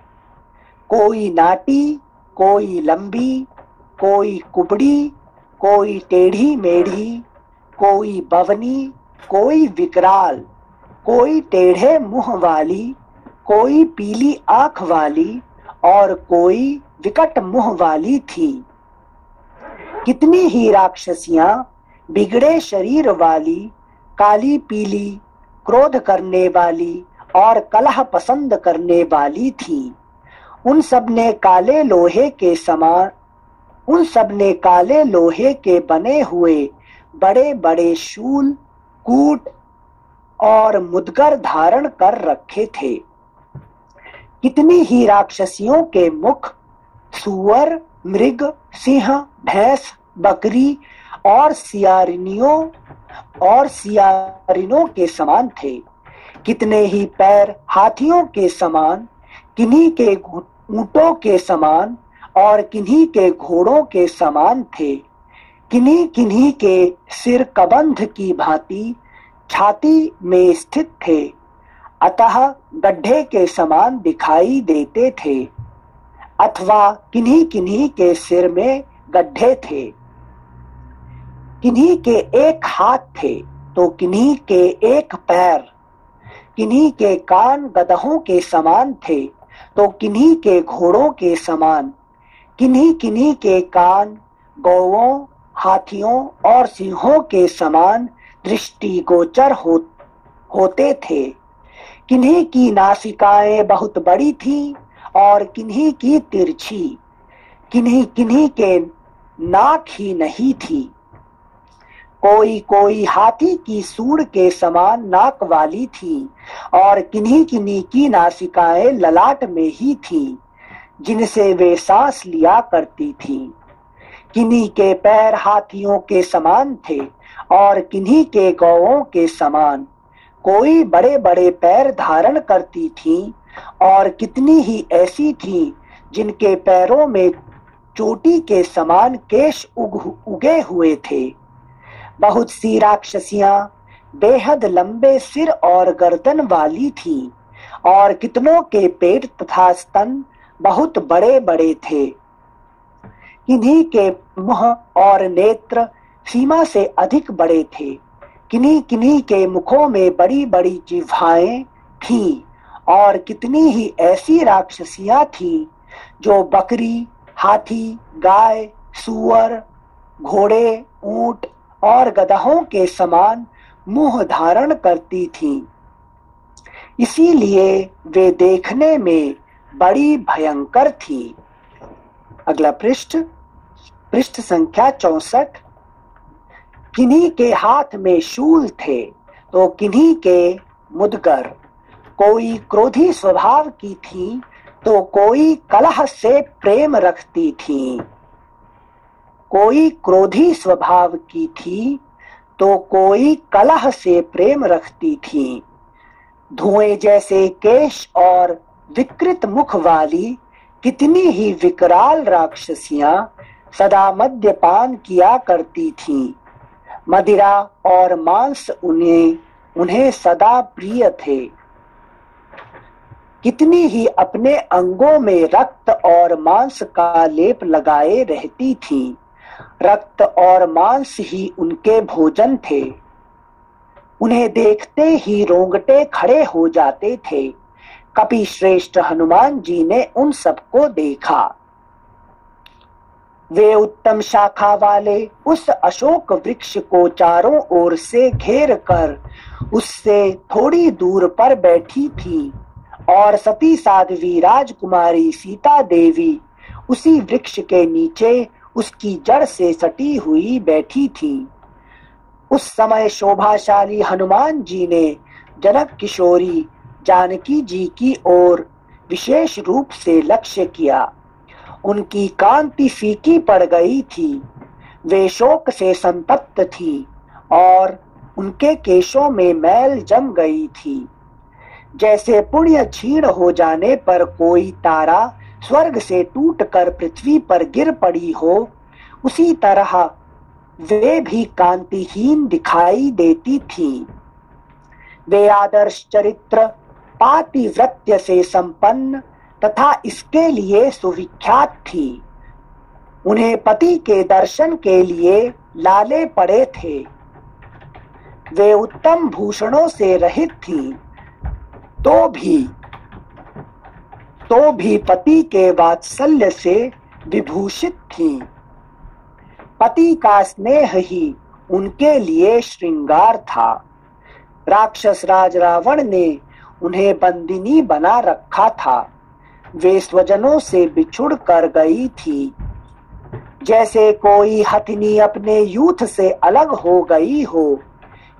A: कोई नाटी, कोई लंबी, कोई कुबड़ी, कोई टेढ़ी मेढ़ी, कोई बवनी, कोई विकराल, कोई टेढ़े मुंह वाली, कोई पीली आंख वाली और कोई विकट मुंह वाली थी। कितनी ही राक्षसियां बिगड़े शरीर वाली, काली पीली, क्रोध करने वाली और कलह पसंद करने वाली थी। उन सब ने काले लोहे के बने हुए बड़े बड़े शूल, कूट और मुदगर धारण कर रखे थे। कितनी ही राक्षसियों के मुख सूअर, मृग, सिंह, भैंस, बकरी और सियारिनों के समान थे। कितने ही पैर हाथियों के समान, किन्हीं के ऊंटों के समान और किन्हीं के घोड़ों के समान थे। किन्हीं किन्हीं के सिर कबंध की भांति छाती में स्थित थे, अतः गड्ढे के समान दिखाई देते थे, अथवा किन्हीं किन्हीं के सिर में गड्ढे थे। किन्हीं के एक हाथ थे तो किन्हीं के एक पैर। किन्हीं के कान गदहों के समान थे तो किन्हीं के घोड़ों के समान। किन्हीं किन्हीं के कान गौओं, हाथियों और सिंहों के समान दृष्टिगोचर होते थे। किन्हीं की नासिकाएं बहुत बड़ी थी और किन्हीं की तिरछी। किन्हीं किन्हीं के नाक ही नहीं थी। कोई कोई हाथी की सूंड के समान नाक वाली थी और किन्हीं किन्हीं की नासिकाएं ललाट में ही थी, जिनसे वे सांस लिया करती थी। किन्हीं के पैर हाथियों के समान थे और किन्हीं के गौओं के समान। कोई बड़े बड़े पैर धारण करती थी और कितनी ही ऐसी थी जिनके पैरों में चोटी के समान केश उगे हुए थे। बहुत सी राक्षसियां बेहद लंबे सिर और गर्दन वाली थी और कितनों के पेट तथा स्तन बहुत बड़े बड़े थे। किन्हीं के मुंह और नेत्र सीमा से अधिक बड़े थे। किन्हीं किन्हीं के मुखों में बड़ी बड़ी जिह्वाएं थीं और कितनी ही ऐसी राक्षसियां थीं जो बकरी, हाथी, गाय, सूअर, घोड़े, ऊंट और गदहों के समान मुंह धारण करती थीं। इसीलिए वे देखने में बड़ी भयंकर थी। अगला पृष्ठ संख्या 64। किन्हीं के हाथ में शूल थे तो किन्हीं के मुदगर। कोई क्रोधी स्वभाव की थी तो कोई कलह से प्रेम रखती थी। कोई क्रोधी स्वभाव की थी तो कोई कलह से प्रेम रखती थी। धुएं जैसे केश और विकृत मुख वाली कितनी ही विकराल राक्षसियां सदा मद्यपान किया करती थीं। मदिरा और मांस उन्हें सदा प्रिय थे। कितनी ही अपने अंगों में रक्त और मांस का लेप लगाए रहती थीं। रक्त और मांस ही उनके भोजन थे। उन्हें देखते ही रोंगटे खड़े हो जाते थे। कपि श्रेष्ठ हनुमान जी ने उन सबको देखा। वे उत्तम शाखा वाले उस अशोक वृक्ष को चारों ओर से घेर कर उससे थोड़ी दूर पर बैठी थी और सती साध्वी राजकुमारी सीता देवी उसी वृक्ष के नीचे उसकी जड़ से सटी हुई बैठी थी। उस समय शोभाशाली हनुमान जी ने जनक किशोरी जानकी जी की ओर विशेष रूप से लक्ष्य किया। उनकी कांति फीकी पड़ गई थी, वे शोक से संतप्त थी और उनके केशों में मैल जम गई थी। जैसे पुण्य क्षीण हो जाने पर कोई तारा स्वर्ग से टूटकर पृथ्वी पर गिर पड़ी हो, उसी तरह वे भी कांतिहीन दिखाई देती थी। वे आदर्श चरित्र, पातिव्रत्य से संपन्न तथा इसके लिए सुविख्यात थी। उन्हें पति के दर्शन के लिए लाले पड़े थे। वे उत्तम भूषणों से रहित थी, तो भी पति के वात्सल्य से विभूषित थीं। पति का स्नेह ही उनके लिए श्रृंगार था। राक्षस राज रावण ने उन्हें बंदिनी बना रखा था। वे स्वजनों से बिछुड़ कर गई थी। जैसे कोई हथिनी अपने यूथ से अलग हो गई हो,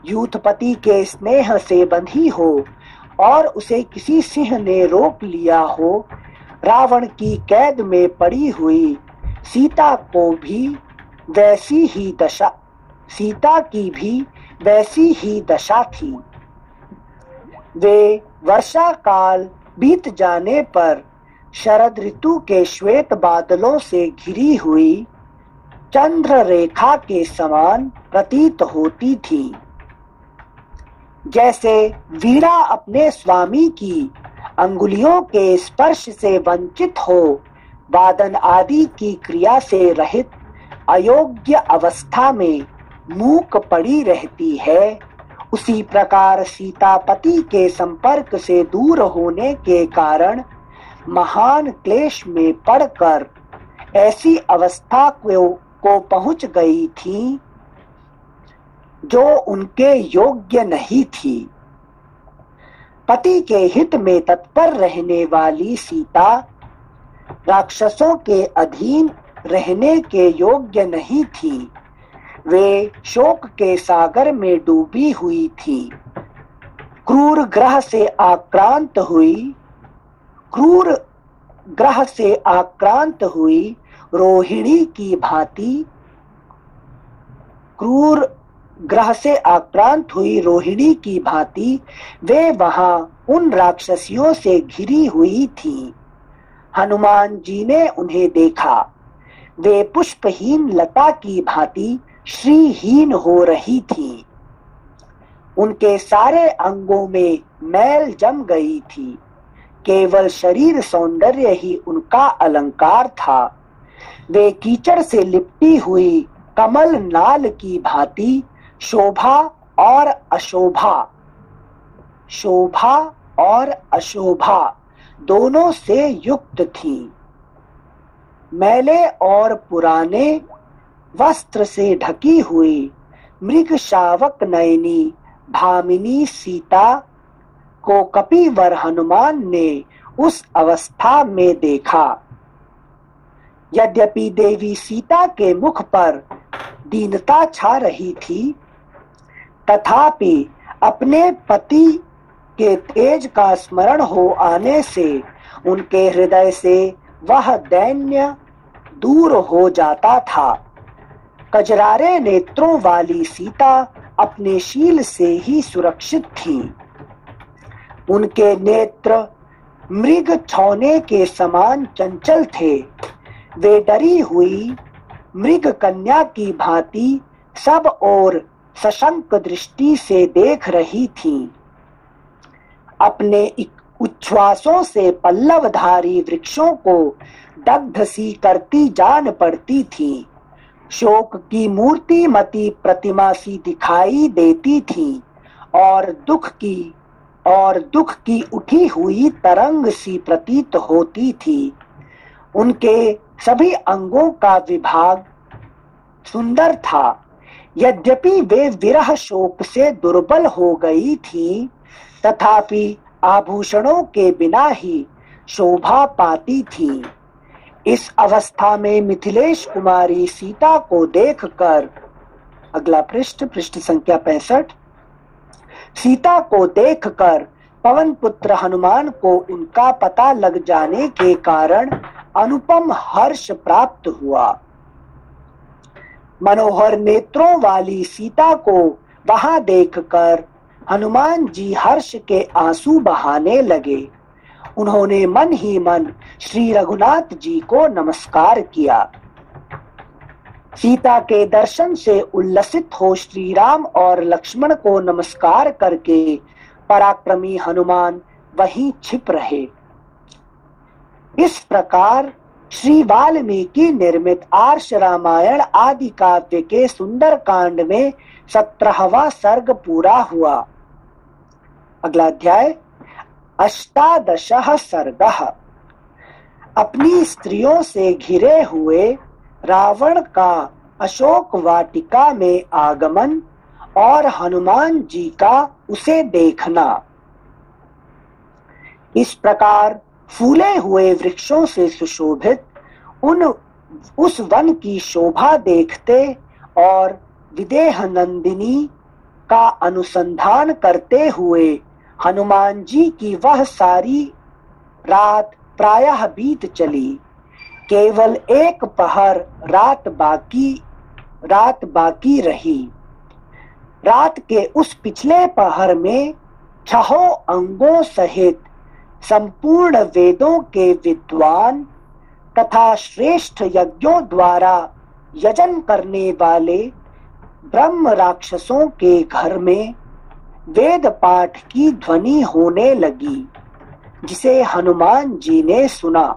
A: यूथ पति के स्नेह से बंधी हो और उसे किसी सिंह ने रोक लिया हो, रावण की कैद में पड़ी हुई सीता की भी वैसी ही दशा थी। वे वर्षा काल बीत जाने पर शरद ऋतु के श्वेत बादलों से घिरी हुई चंद्र रेखा के समान प्रतीत होती थी। जैसे वीणा अपने स्वामी की अंगुलियों के स्पर्श से वंचित हो, वादन आदि की क्रिया से रहित अयोग्य अवस्था में मूक पड़ी रहती है, उसी प्रकार सीता पति के संपर्क से दूर होने के कारण महान क्लेश में पड़कर ऐसी अवस्था को पहुंच गई थी जो उनके योग्य नहीं थी। पति के हित में तत्पर रहने वाली सीता राक्षसों के अधीन रहने के योग्य नहीं थी। वे शोक के सागर में डूबी हुई थी। क्रूर ग्रह से आक्रांत हुई रोहिणी की भांति वे वहां उन राक्षसियों से घिरी हुई थी। हनुमान जी ने उन्हें देखा। वे पुष्पहीन लता की भांति श्रीहीन हो रही थी। उनके सारे अंगों में मैल जम गई थी। केवल शरीर सौंदर्य ही उनका अलंकार था। वे कीचड़ से लिपटी हुई कमल नाल की भांति शोभा और अशोभा दोनों से युक्त थी। मैले और पुराने वस्त्र से ढकी हुई मृग शावक नयनी भामिनी सीता को कपिवर हनुमान ने उस अवस्था में देखा। यद्यपि देवी सीता के मुख पर दीनता छा रही थी, तथापि अपने पति के तेज का स्मरण हो आने से उनके हृदय से वह दैन्य दूर हो जाता था। कजरारे नेत्रों वाली सीता अपने शील से ही सुरक्षित थी। उनके नेत्र मृग छौने के समान चंचल थे। वे डरी हुई मृग कन्या की भांति सब ओर सशंक दृष्टि से देख रही थी। अपने उच्छ्वासों से पल्लवधारी वृक्षों को दग्ध सी करती जान पड़ती थी। शोक की मूर्ति मती प्रतिमा सी दिखाई देती थी और दुख की उठी हुई तरंग सी प्रतीत होती थी। उनके सभी अंगों का विभाग सुंदर था। यद्यपि वे विरह शोक से दुर्बल हो गई थी, तथापि आभूषणों के बिना ही शोभा पाती थी। इस अवस्था में मिथिलेश कुमारी सीता को देखकर, अगला पृष्ठ संख्या 65, सीता को देखकर पवन पुत्र हनुमान को उनका पता लग जाने के कारण अनुपम हर्ष प्राप्त हुआ। मनोहर नेत्रों वाली सीता को वहां देखकर हनुमान जी हर्ष के आंसू बहाने लगे। उन्होंने मन ही मन श्री रघुनाथ जी को नमस्कार किया। सीता के दर्शन से उल्लसित हो श्री राम और लक्ष्मण को नमस्कार करके पराक्रमी हनुमान वहीं छिप रहे। इस प्रकार श्री वाल्मीकि निर्मित आर्ष रामायण आदि काव्य के सुंदर कांड में 17वां सर्ग पूरा हुआ। अगला अध्याय 18 सर्गः। अपनी स्त्रियों से घिरे हुए रावण का अशोक वाटिका में आगमन और हनुमान जी का उसे देखना। इस प्रकार फूले हुए वृक्षों से सुशोभित उस वन की शोभा देखते और विदेह नंदिनी का अनुसंधान करते हुए हनुमान जी की वह सारी रात प्रायः बीत चली। केवल एक पहर रात बाकी रही। रात के उस पिछले पहर में 6 अंगों सहित संपूर्ण वेदों के विद्वान तथा श्रेष्ठ यज्ञों द्वारा यजन करने वाले ब्रह्म राक्षसों के घर में वेद पाठ की ध्वनि होने लगी, जिसे हनुमान जी ने सुना।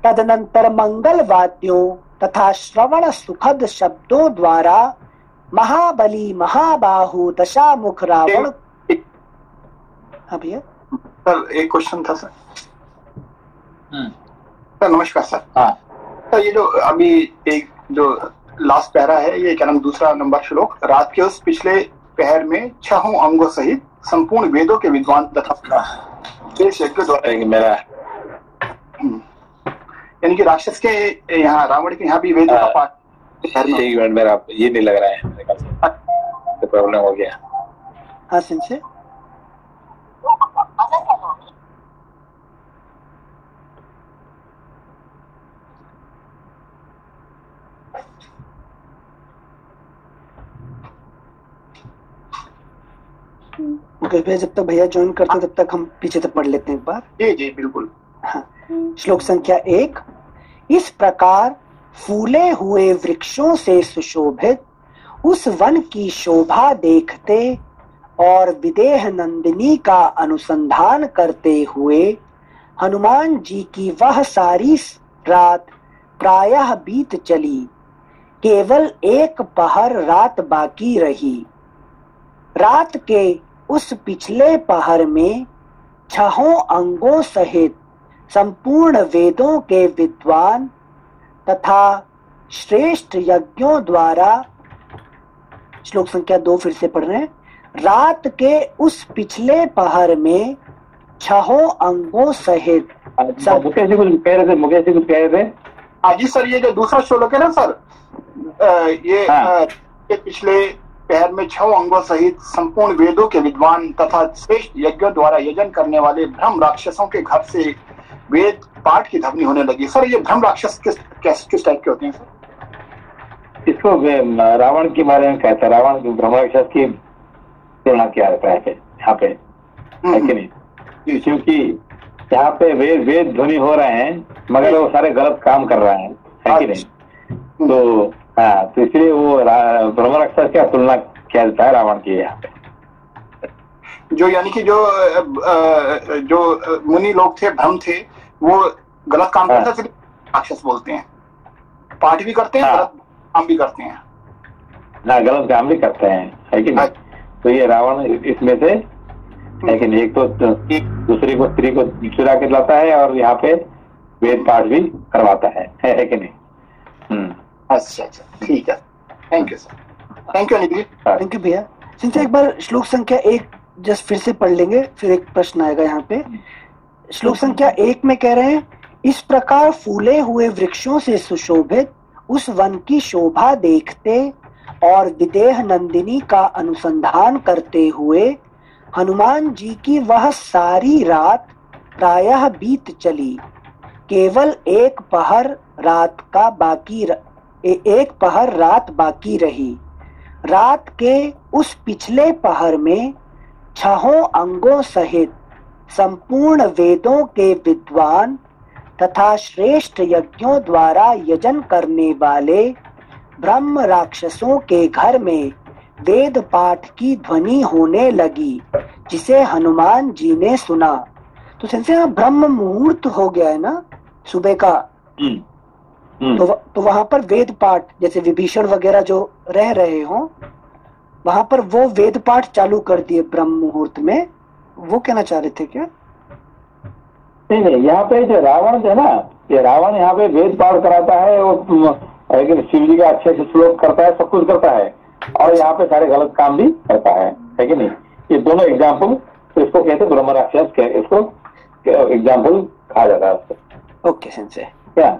A: तदनंतर मंगल वाद्यों तथा श्रवण सुखद शब्दों द्वारा महाबली महाबाहु दशामुख रावण। हाँ भैया
D: सर, एक क्वेश्चन था सर। सर नमस्कार सर।
B: हाँ
D: सर, ये जो अभी एक जो लास्ट पैरा है, ये क्या नाम, दूसरा नंबर श्लोक, रात के उस पिछले पहर में 6 अंगों सहित संपूर्ण वेदों के विद्वान तथा यज्ञ द्वारा
B: मेरा
D: यानी कि राक्षस के यहाँ, रावण के यहाँ भी वेदों का पाठ।
B: एक मिनट, मेरा ये नहीं लग रहा है, मेरे ख्याल से प्रॉब्लम हो गया।
A: हाँ सिंसे भैया जब तक भैया ज्वाइन करते तब तक हम पीछे तक पढ़ लेते हैं एक बार।
D: जी जी बिल्कुल।
A: हाँ। श्लोक संख्या 1। इस प्रकार फूले हुए वृक्षों से सुशोभित उस वन की शोभा देखते और विदेह नंदिनी का अनुसंधान करते हुए हनुमान जी की वह सारी रात प्रायः बीत चली। केवल एक पहर रात बाकी रही। रात के उस पिछले पहर में 6 अंगों सहित संपूर्ण वेदों के विद्वान तथा श्रेष्ठ यज्ञों द्वारा, श्लोक संख्या 2 फिर से पढ़ रहे हैं, रात के उस पिछले पहर में 6 अंगों सहित।
B: मुकेश जी कुछ कह रहे थे।
D: हाँ जी सर, ये जो दूसरा श्लोक है ना सर, ये पिछले पहर में 6 अंगों सहित संपूर्ण वेदों के विद्वान तथा श्रेष्ठ यज्ञों द्वारा यजन करने वाले ब्रह्म राक्षसों के घर से वेद पाठ की ध्वनि होने लगी। सर, ये ब्रह्म राक्षस किस टाइप के होते हैं सर?
B: इसको रावण के बारे में कहता है। रावण ब्रह्म राक्षस की तुलना किया जाता है यहाँ पे, है कि नहीं? क्योंकि यहाँ पे वेद ध्वनि हो रहे हैं मगर वो सारे गलत काम कर रहे हैं, है कि नहीं? तो हाँ, तो इसलिए वो ब्रह्म राक्षस की तुलना किया जाता है रावण की यहाँ पे।
D: जो यानी कि जो मुनि लोग थे, ब्रह्म थे, वो गलत काम करते थे, राक्षस बोलते हैं। पाठ भी करते हैं, गलत काम भी करते हैं।
B: हाँ, गलत काम भी करते हैं, है कि नहीं? तो ये रावण इसमें से, लेकिन एक तो दूसरी को स्त्री को चुरा के लाता है और यहाँ पे वेद पाठ भी करवाता है कि नहीं?
D: अच्छा, ठीक है, thank you sir, thank you Anil ji,
A: thank you भैया। सिंचा एक बार श्लोक संख्या 1 जस्ट फिर से पढ़ लेंगे, फिर एक प्रश्न आएगा यहाँ पे। श्लोक संख्या 1 में कह रहे हैं, इस प्रकार फूले हुए वृक्षों से सुशोभित उस वन की शोभा देखते और विदेह नंदिनी का अनुसंधान करते हुए हनुमान जी की वह सारी रात प्रायः बीत चली। केवल एक पहर रात बाकी रही। रात के उस पिछले पहर में 6 अंगों सहित संपूर्ण वेदों के विद्वान तथा श्रेष्ठ यज्ञों द्वारा यजन करने वाले ब्रह्म राक्षसों के घर में वेद पाठ की ध्वनि होने लगी, जिसे हनुमान जी ने सुना। तो सिंसे यहाँ ब्रह्म मुहूर्त हो गया है ना सुबह का, तो वहां पर वेद पाठ, जैसे विभीषण वगैरह जो रह रहे हो वहां पर वो वेद पाठ चालू कर दिए ब्रह्म मुहूर्त में। वो कहना चाह रहे थे क्या?
B: नहीं, यहाँ पे जो रावण है ना, ये रावण यहाँ पे वेद पाठ कराता है, वो लेकिन शिव जी का अच्छे से श्लोक करता है, सब कुछ करता है, और यहाँ पे सारे गलत काम भी करता है कि नहीं? ये दोनों एग्जाम्पल, तो इसको कहते हैं ब्रह्म राक्षस, इसको एग्जाम्पल कहा जाता है उसको।
A: ओके सेंसे,
B: क्या?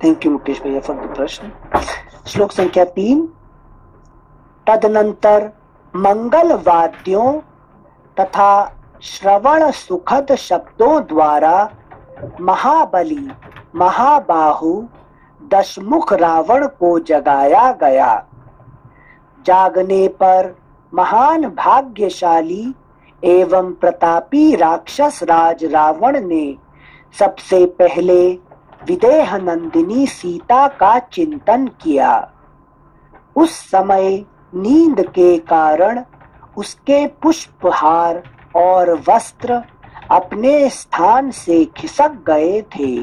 A: थैंक यू मुकेश भैया फॉर द प्रश्न। श्लोक संख्या 3, तदनंतर मंगल वाद्यों तथा श्रवण सुखद शब्दों द्वारा महाबली महाबाहु दशमुख रावण को जगाया गया। जागने पर महान भाग्यशाली एवं प्रतापी राक्षस राज रावण ने सबसे पहले विदेह नंदिनी सीता का चिंतन किया। उस समय नींद के कारण उसके पुष्पहार और वस्त्र अपने स्थान से खिसक गए थे।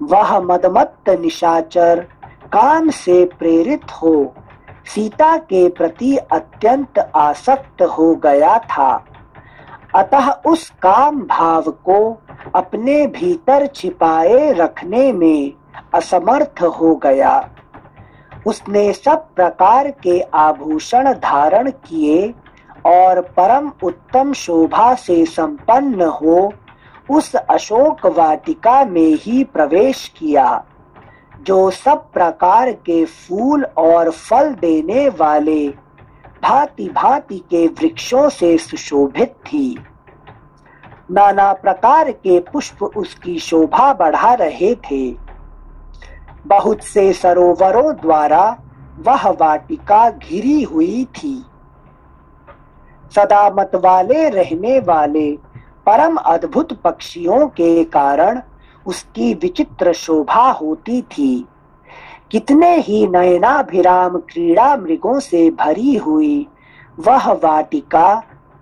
A: वह मदमत्त निशाचर काम से प्रेरित हो सीता के प्रति अत्यंत आसक्त हो गया था, अतः उस काम भाव को अपने भीतर छिपाए रखने में असमर्थ हो गया। उसने सब प्रकार के आभूषण धारण किए और परम उत्तम शोभा से संपन्न हो उस अशोक वाटिका में ही प्रवेश किया, जो सब प्रकार के फूल और फल देने वाले भांति भांति के वृक्षों से सुशोभित थी। नाना प्रकार के पुष्प उसकी शोभा बढ़ा रहे थे। बहुत से सरोवरों द्वारा वह वाटिका घिरी हुई थी। सदा मत वाले रहने वाले परम अद्भुत पक्षियों के कारण उसकी विचित्र शोभा होती थी। कितने ही नयनाभिराम क्रीड़ा मृगों से भरी हुई वह वाटिका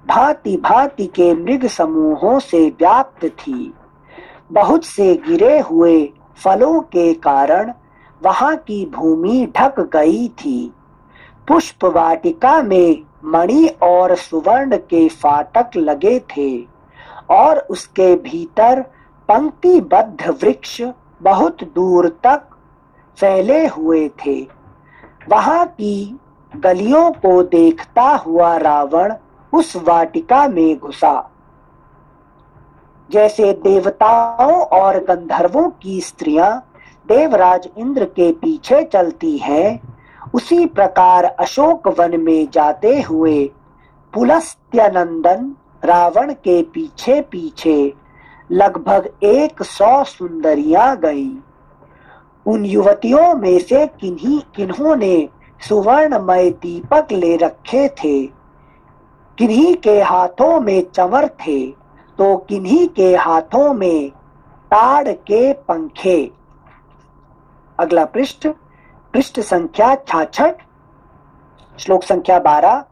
A: भांति भांति के मृग समूहों से व्याप्त थी। बहुत से गिरे हुए फलों के कारण वहां की भूमि ढक गई थी। पुष्प वाटिका में मणि और सुवर्ण के फाटक लगे थे और उसके भीतर पंक्तिबद्ध वृक्ष बहुत दूर तक फैले हुए थे। वहां की गलियों को देखता हुआ रावण उस वाटिका में घुसा। जैसे देवताओं और गंधर्वों की स्त्रियां देवराज इंद्र के पीछे चलती हैं, उसी प्रकार अशोक वन में जाते हुए पुलस्त्य रावण के पीछे पीछे लगभग 100 सुंदरियां गईं। उन युवतियों में से किन्होंने सुवर्णमय दीपक ले रखे थे, किन्हीं के हाथों में चंवर थे तो किन्हीं के हाथों में ताड़ के पंखे। अगला पृष्ठ संख्या 66, श्लोक संख्या 12।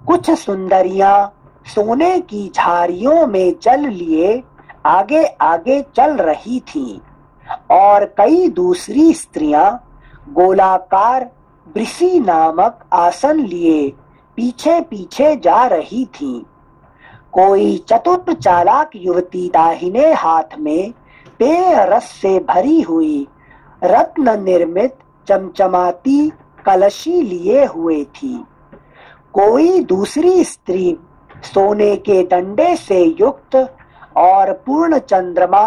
A: कुछ सुंदरियां सोने की झारियों में जल लिए आगे आगे चल रही थीं और कई दूसरी स्त्रियां गोलाकार वृषि नामक आसन लिए पीछे पीछे जा रही थीं। कोई चतुर चालाक युवती दाहिने हाथ में पेय रस से भरी हुई रत्न निर्मित चमचमाती कलशी लिए हुए थी। कोई दूसरी स्त्री सोने के डंडे से युक्त और पूर्ण चंद्रमा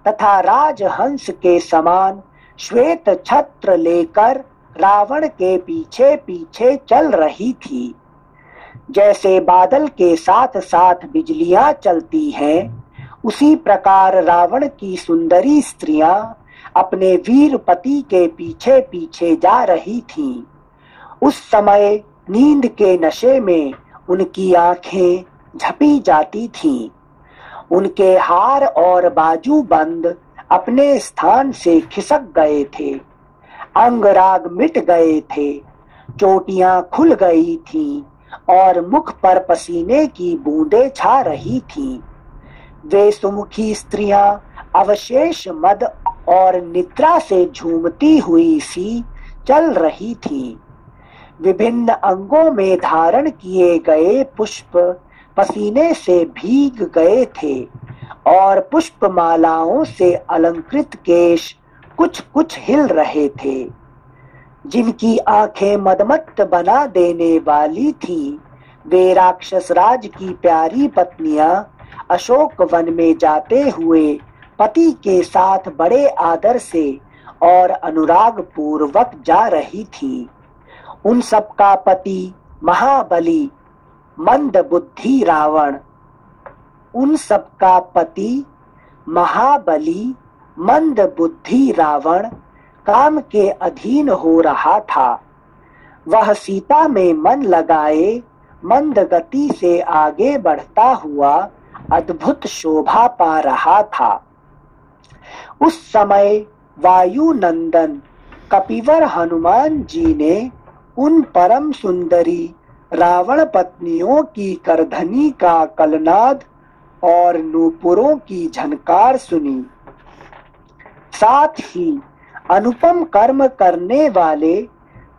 A: तथा राजहंस के समान श्वेत छत्र लेकर रावण के पीछे पीछे चल रही थी। जैसे बादल के साथ साथ बिजलियां चलती हैं, उसी प्रकार रावण की सुंदरी स्त्रियां अपने वीर पति के पीछे पीछे जा रही थीं। उस समय नींद के नशे में उनकी आंखें झपी जाती थीं। उनके हार और बाजू बंद अपने स्थान से खिसक गए थे, अंगराग मिट गए थे, चोटियां खुल गई थीं और मुख पर पसीने की बूंदें छा रही थीं। वे सुमुखी स्त्रियां अवशेष मद और निद्रा से झूमती हुई सी चल रही थीं। विभिन्न अंगों में धारण किए गए पुष्प पसीने से भीग गए थे और पुष्पमालाओं से अलंकृत केश कुछ कुछ हिल रहे थे। जिनकी आंखें मदमत्त बना देने वाली थीं, वे राक्षस राज की प्यारी पत्नियां अशोक वन में जाते हुए पति के साथ बड़े आदर से और अनुराग पूर्वक जा रही थी। उन सबका पति महाबली मंद बुद्धि रावण, उन सबका पति महाबली मंद बुद्धि रावण काम के अधीन हो रहा था। वह सीता में मन लगाए मंद गति से आगे बढ़ता हुआ अद्भुत शोभा पा रहा था। उस समय वायु नंदन कपिवर हनुमान जी ने उन परम सुंदरी रावण पत्नियों की करधनी का कलनाद और नूपुरों की झनकार सुनी। साथ ही अनुपम कर्म करने वाले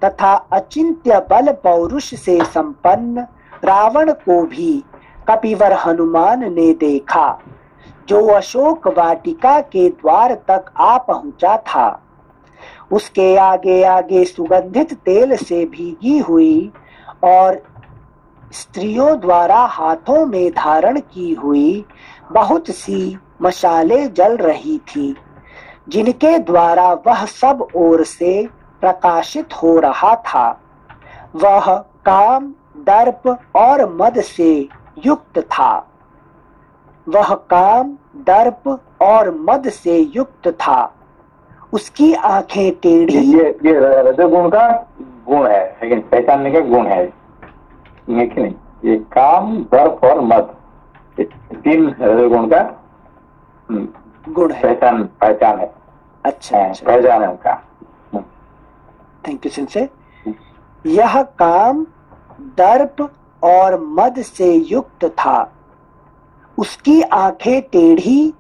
A: तथा अचिंत्य बल पौरुष से संपन्न रावण को भी कपिवर हनुमान ने देखा, जो अशोक वाटिका के द्वार तक आ पहुंचा था। उसके आगे आगे सुगंधित तेल से भीगी हुई और स्त्रियों द्वारा हाथों में धारण की हुई बहुत सी मशालें जल रही थी, जिनके द्वारा वह सब ओर से प्रकाशित हो रहा था। वह काम, दर्प और मद से युक्त था। वह काम, दर्प और मद से युक्त था। उसकी आंखें टेढ़ी।
B: ये रजोगुण का गुण है, लेकिन पहचानने का गुण है कि नहीं? ये काम, दर्प और मद, तीन रजोगुण का
A: गुण है,
B: पहचान है।
A: अच्छा,
B: पहचान है उनका।
A: Thank you sensei. यह काम, दर्प और मद से युक्त था। उसकी आंखें टेढ़ी,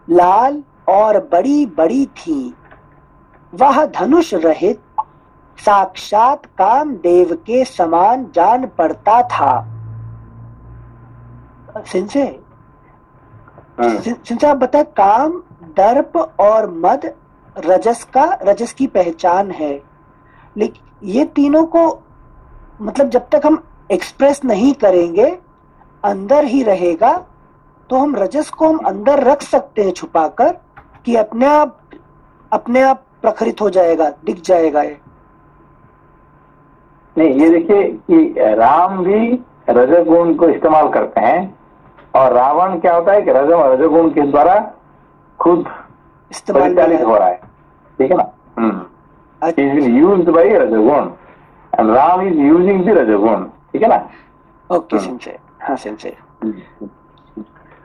A: लाल और बड़ी बड़ी थीं। वह धनुष रहित साक्षात कामदेव के समान जान पड़ता था। सिंसे आप बताए, काम, दर्प और मद रजस की पहचान है, लेकिन ये तीनों को मतलब जब तक हम एक्सप्रेस नहीं करेंगे, अंदर ही रहेगा, तो हम रजस को हम अंदर रख सकते हैं छुपाकर, कि अपने आप प्रखरित हो जाएगा, दिख जाएगा। ये
B: नहीं, ये देखिए कि राम भी रजोगुण को इस्तेमाल करते हैं और रावण क्या होता है कि रजोगुण के द्वारा खुद परिचालित हो रहा है, ठीक है ना? यूज्ड बाय रजोगुण and Ram is using the रजोगुण, ठीक है ना?
A: ओके सिंसे, हाँ सिंसे।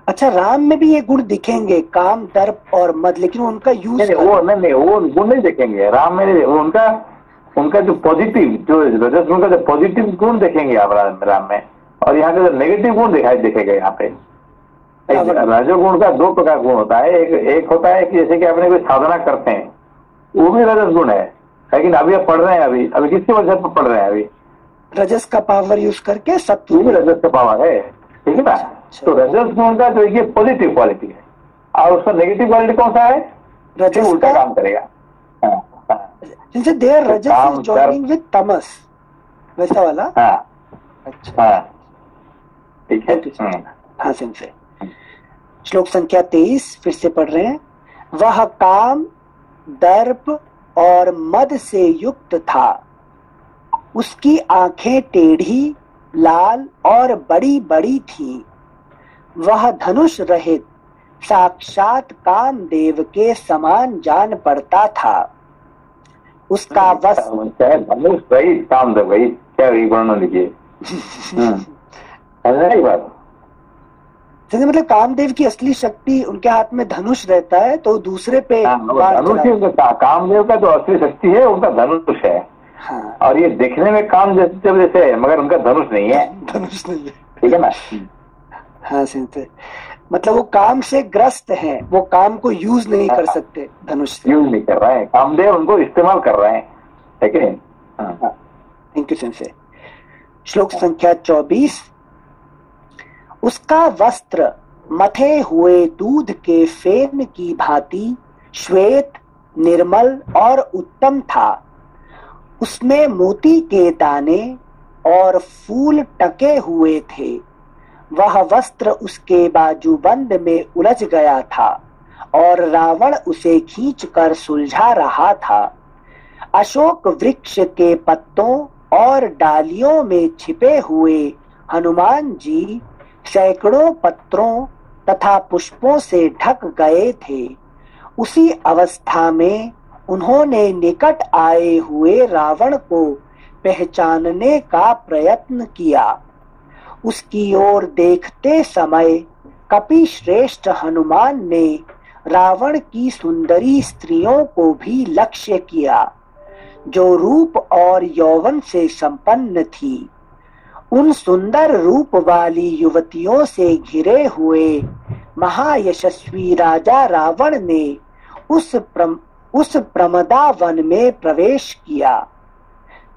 A: अच्छा, राम में भी ये गुण दिखेंगे, काम, दर्प और मद, लेकिन उनका यूज
B: नहीं, वो गुण नहीं दिखेंगे राम में। उनका जो पॉजिटिव, जो रजस गुण का जो पॉजिटिव गुण देखेंगे आप राम में, और यहाँ का जो नेगेटिव गुण दिखेगा यहाँ पे। रजोगुण का दो प्रकार गुण होता है। एक होता है कि जैसे कि अपने कोई साधना करते हैं, वो भी रजस गुण है, लेकिन अभी आप पढ़ रहे हैं, अभी किसकी वजह से पढ़ रहे हैं? अभी
A: रजस का पावर यूज करके सत्व,
B: रजस का पावर है, ठीक है ना? तो रजस गुण का जो ये पॉजिटिव क्वालिटी है, और उसका नेगेटिव क्वालिटी कौन सा है?
A: रजस
B: उल्टा काम करेगा।
A: जैसे देयर रजस इज जॉइनिंग विद तमस, वैसा वाला। अच्छा,
B: ठीक है।
A: हाँ सेंसे। श्लोक संख्या 23 फिर से पढ़ रहे हैं। वह काम, दर्प और मद से युक्त था, उसकी आंखें टेढ़ी, लाल और बड़ी बड़ी थी। वह धनुष रहित साक्षात कामदेव के समान जान पड़ता था। उसका वस्त्र
B: धनुष रहित कामदेव, क्या वर्णन लिखिए। बात
A: जैसे मतलब कामदेव की असली शक्ति उनके हाथ में धनुष रहता है, तो दूसरे पे
B: धनुष कामदेव का जो असली शक्ति है उनका धनुष है। हाँ। और ये देखने में काम जैसे है, मगर उनका धनुष नहीं है।
A: धनुष नहीं है,
B: ठीक है ना।
A: हाँ सिंह, मतलब वो काम से ग्रस्त है, वो काम को यूज नहीं कर सकते, धनुष से
B: यूज नहीं कर रहे हैं, कामदेव उनको इस्तेमाल कर रहे हैं। ठीक है।
A: Thank you Singh. श्लोक संख्या 24। उसका वस्त्र मथे हुए दूध के फेन की भांति श्वेत, निर्मल और उत्तम था। उसमें मोती के दाने और फूल टके हुए थे। वह वस्त्र उसके बाजूबंद में उलझ गया था और रावण उसे खींचकर सुलझा रहा था। अशोक वृक्ष के पत्तों और डालियों में छिपे हुए हनुमान जी सैकड़ों पत्रों तथा पुष्पों से ढक गए थे। उसी अवस्था में उन्होंने निकट आए हुए रावण को पहचानने का प्रयत्न किया। उसकी ओर देखते समय कपि श्रेष्ठ हनुमान ने रावण की सुंदरी स्त्रियों को भी लक्ष्य किया, जो रूप और यौवन से संपन्न थी। उन सुंदर रूप वाली युवतियों से घिरे हुए महायशस्वी राजा रावण ने उस प्रमदा वन में प्रवेश किया,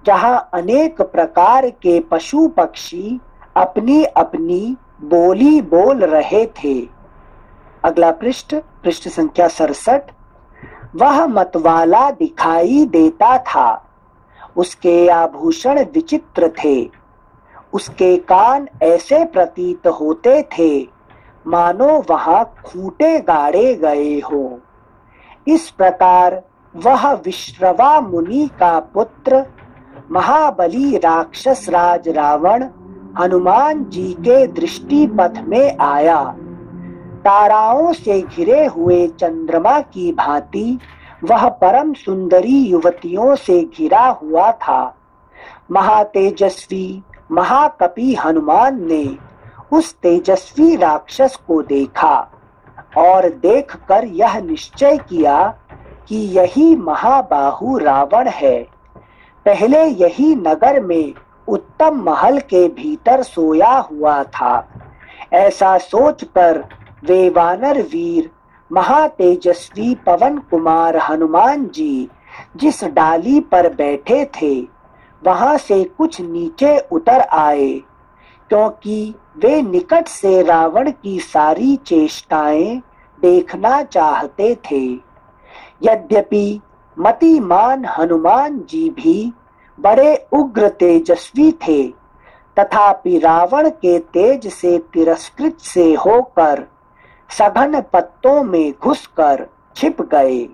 A: जहां अनेक प्रकार के पशु पक्षी अपनी अपनी बोली बोल रहे थे। अगला पृष्ठ, पृष्ठ संख्या 67। वह मतवाला दिखाई देता था, उसके आभूषण विचित्र थे। उसके कान ऐसे प्रतीत होते थे मानो वहां खूंटे गाड़े गए हो। इस प्रकार वह विश्रवा मुनि का पुत्र महाबली राक्षस राज रावण हनुमान जी के दृष्टि पथ में आया। ताराओं से घिरे हुए चंद्रमा की भांति वह परम सुंदरी युवतियों से घिरा हुआ था। महातेजस्वी महाकपि हनुमान ने उस तेजस्वी राक्षस को देखा और देखकर यह निश्चय किया कि यही महाबाहु रावण है। पहले यही नगर में उत्तम महल के भीतर सोया हुआ था। ऐसा सोचकर वे वानर वीर महातेजस्वी पवन कुमार हनुमान जी जिस डाली पर बैठे थे वहां से कुछ नीचे उतर आए, क्योंकि वे निकट से रावण की सारी चेष्टाएं देखना चाहते थे। यद्यपि मतिमान हनुमान जी भी बड़े उग्र तेजस्वी थे, तथापि रावण के तेज से तिरस्कृत से होकर सघन पत्तों में घुसकर छिप गए।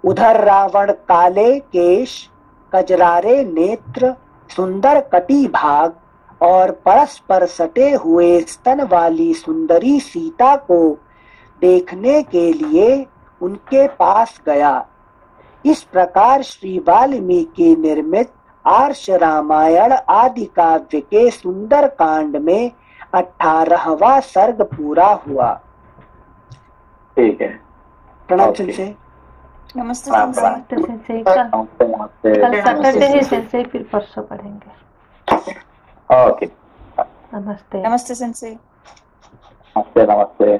A: उधर रावण काले केश, कजरारे नेत्र, सुंदर कटी भाग और परस्पर सटे हुए स्तन वाली सुंदरी सीता को देखने के लिए उनके पास गया। इस प्रकार श्री वाल्मीकि निर्मित आर्ष रामायण आदि काव्य के सुंदर कांड में 18वां सर्ग पूरा हुआ।
B: ठीक है,
A: प्रणाम सेंसे।
C: नमस्ते सेंसे। कल सैटरडे है सेंसे, फिर परसों पढ़ेंगे।
B: ओके,
C: नमस्ते।
E: नमस्ते सेंसे।
B: नमस्ते।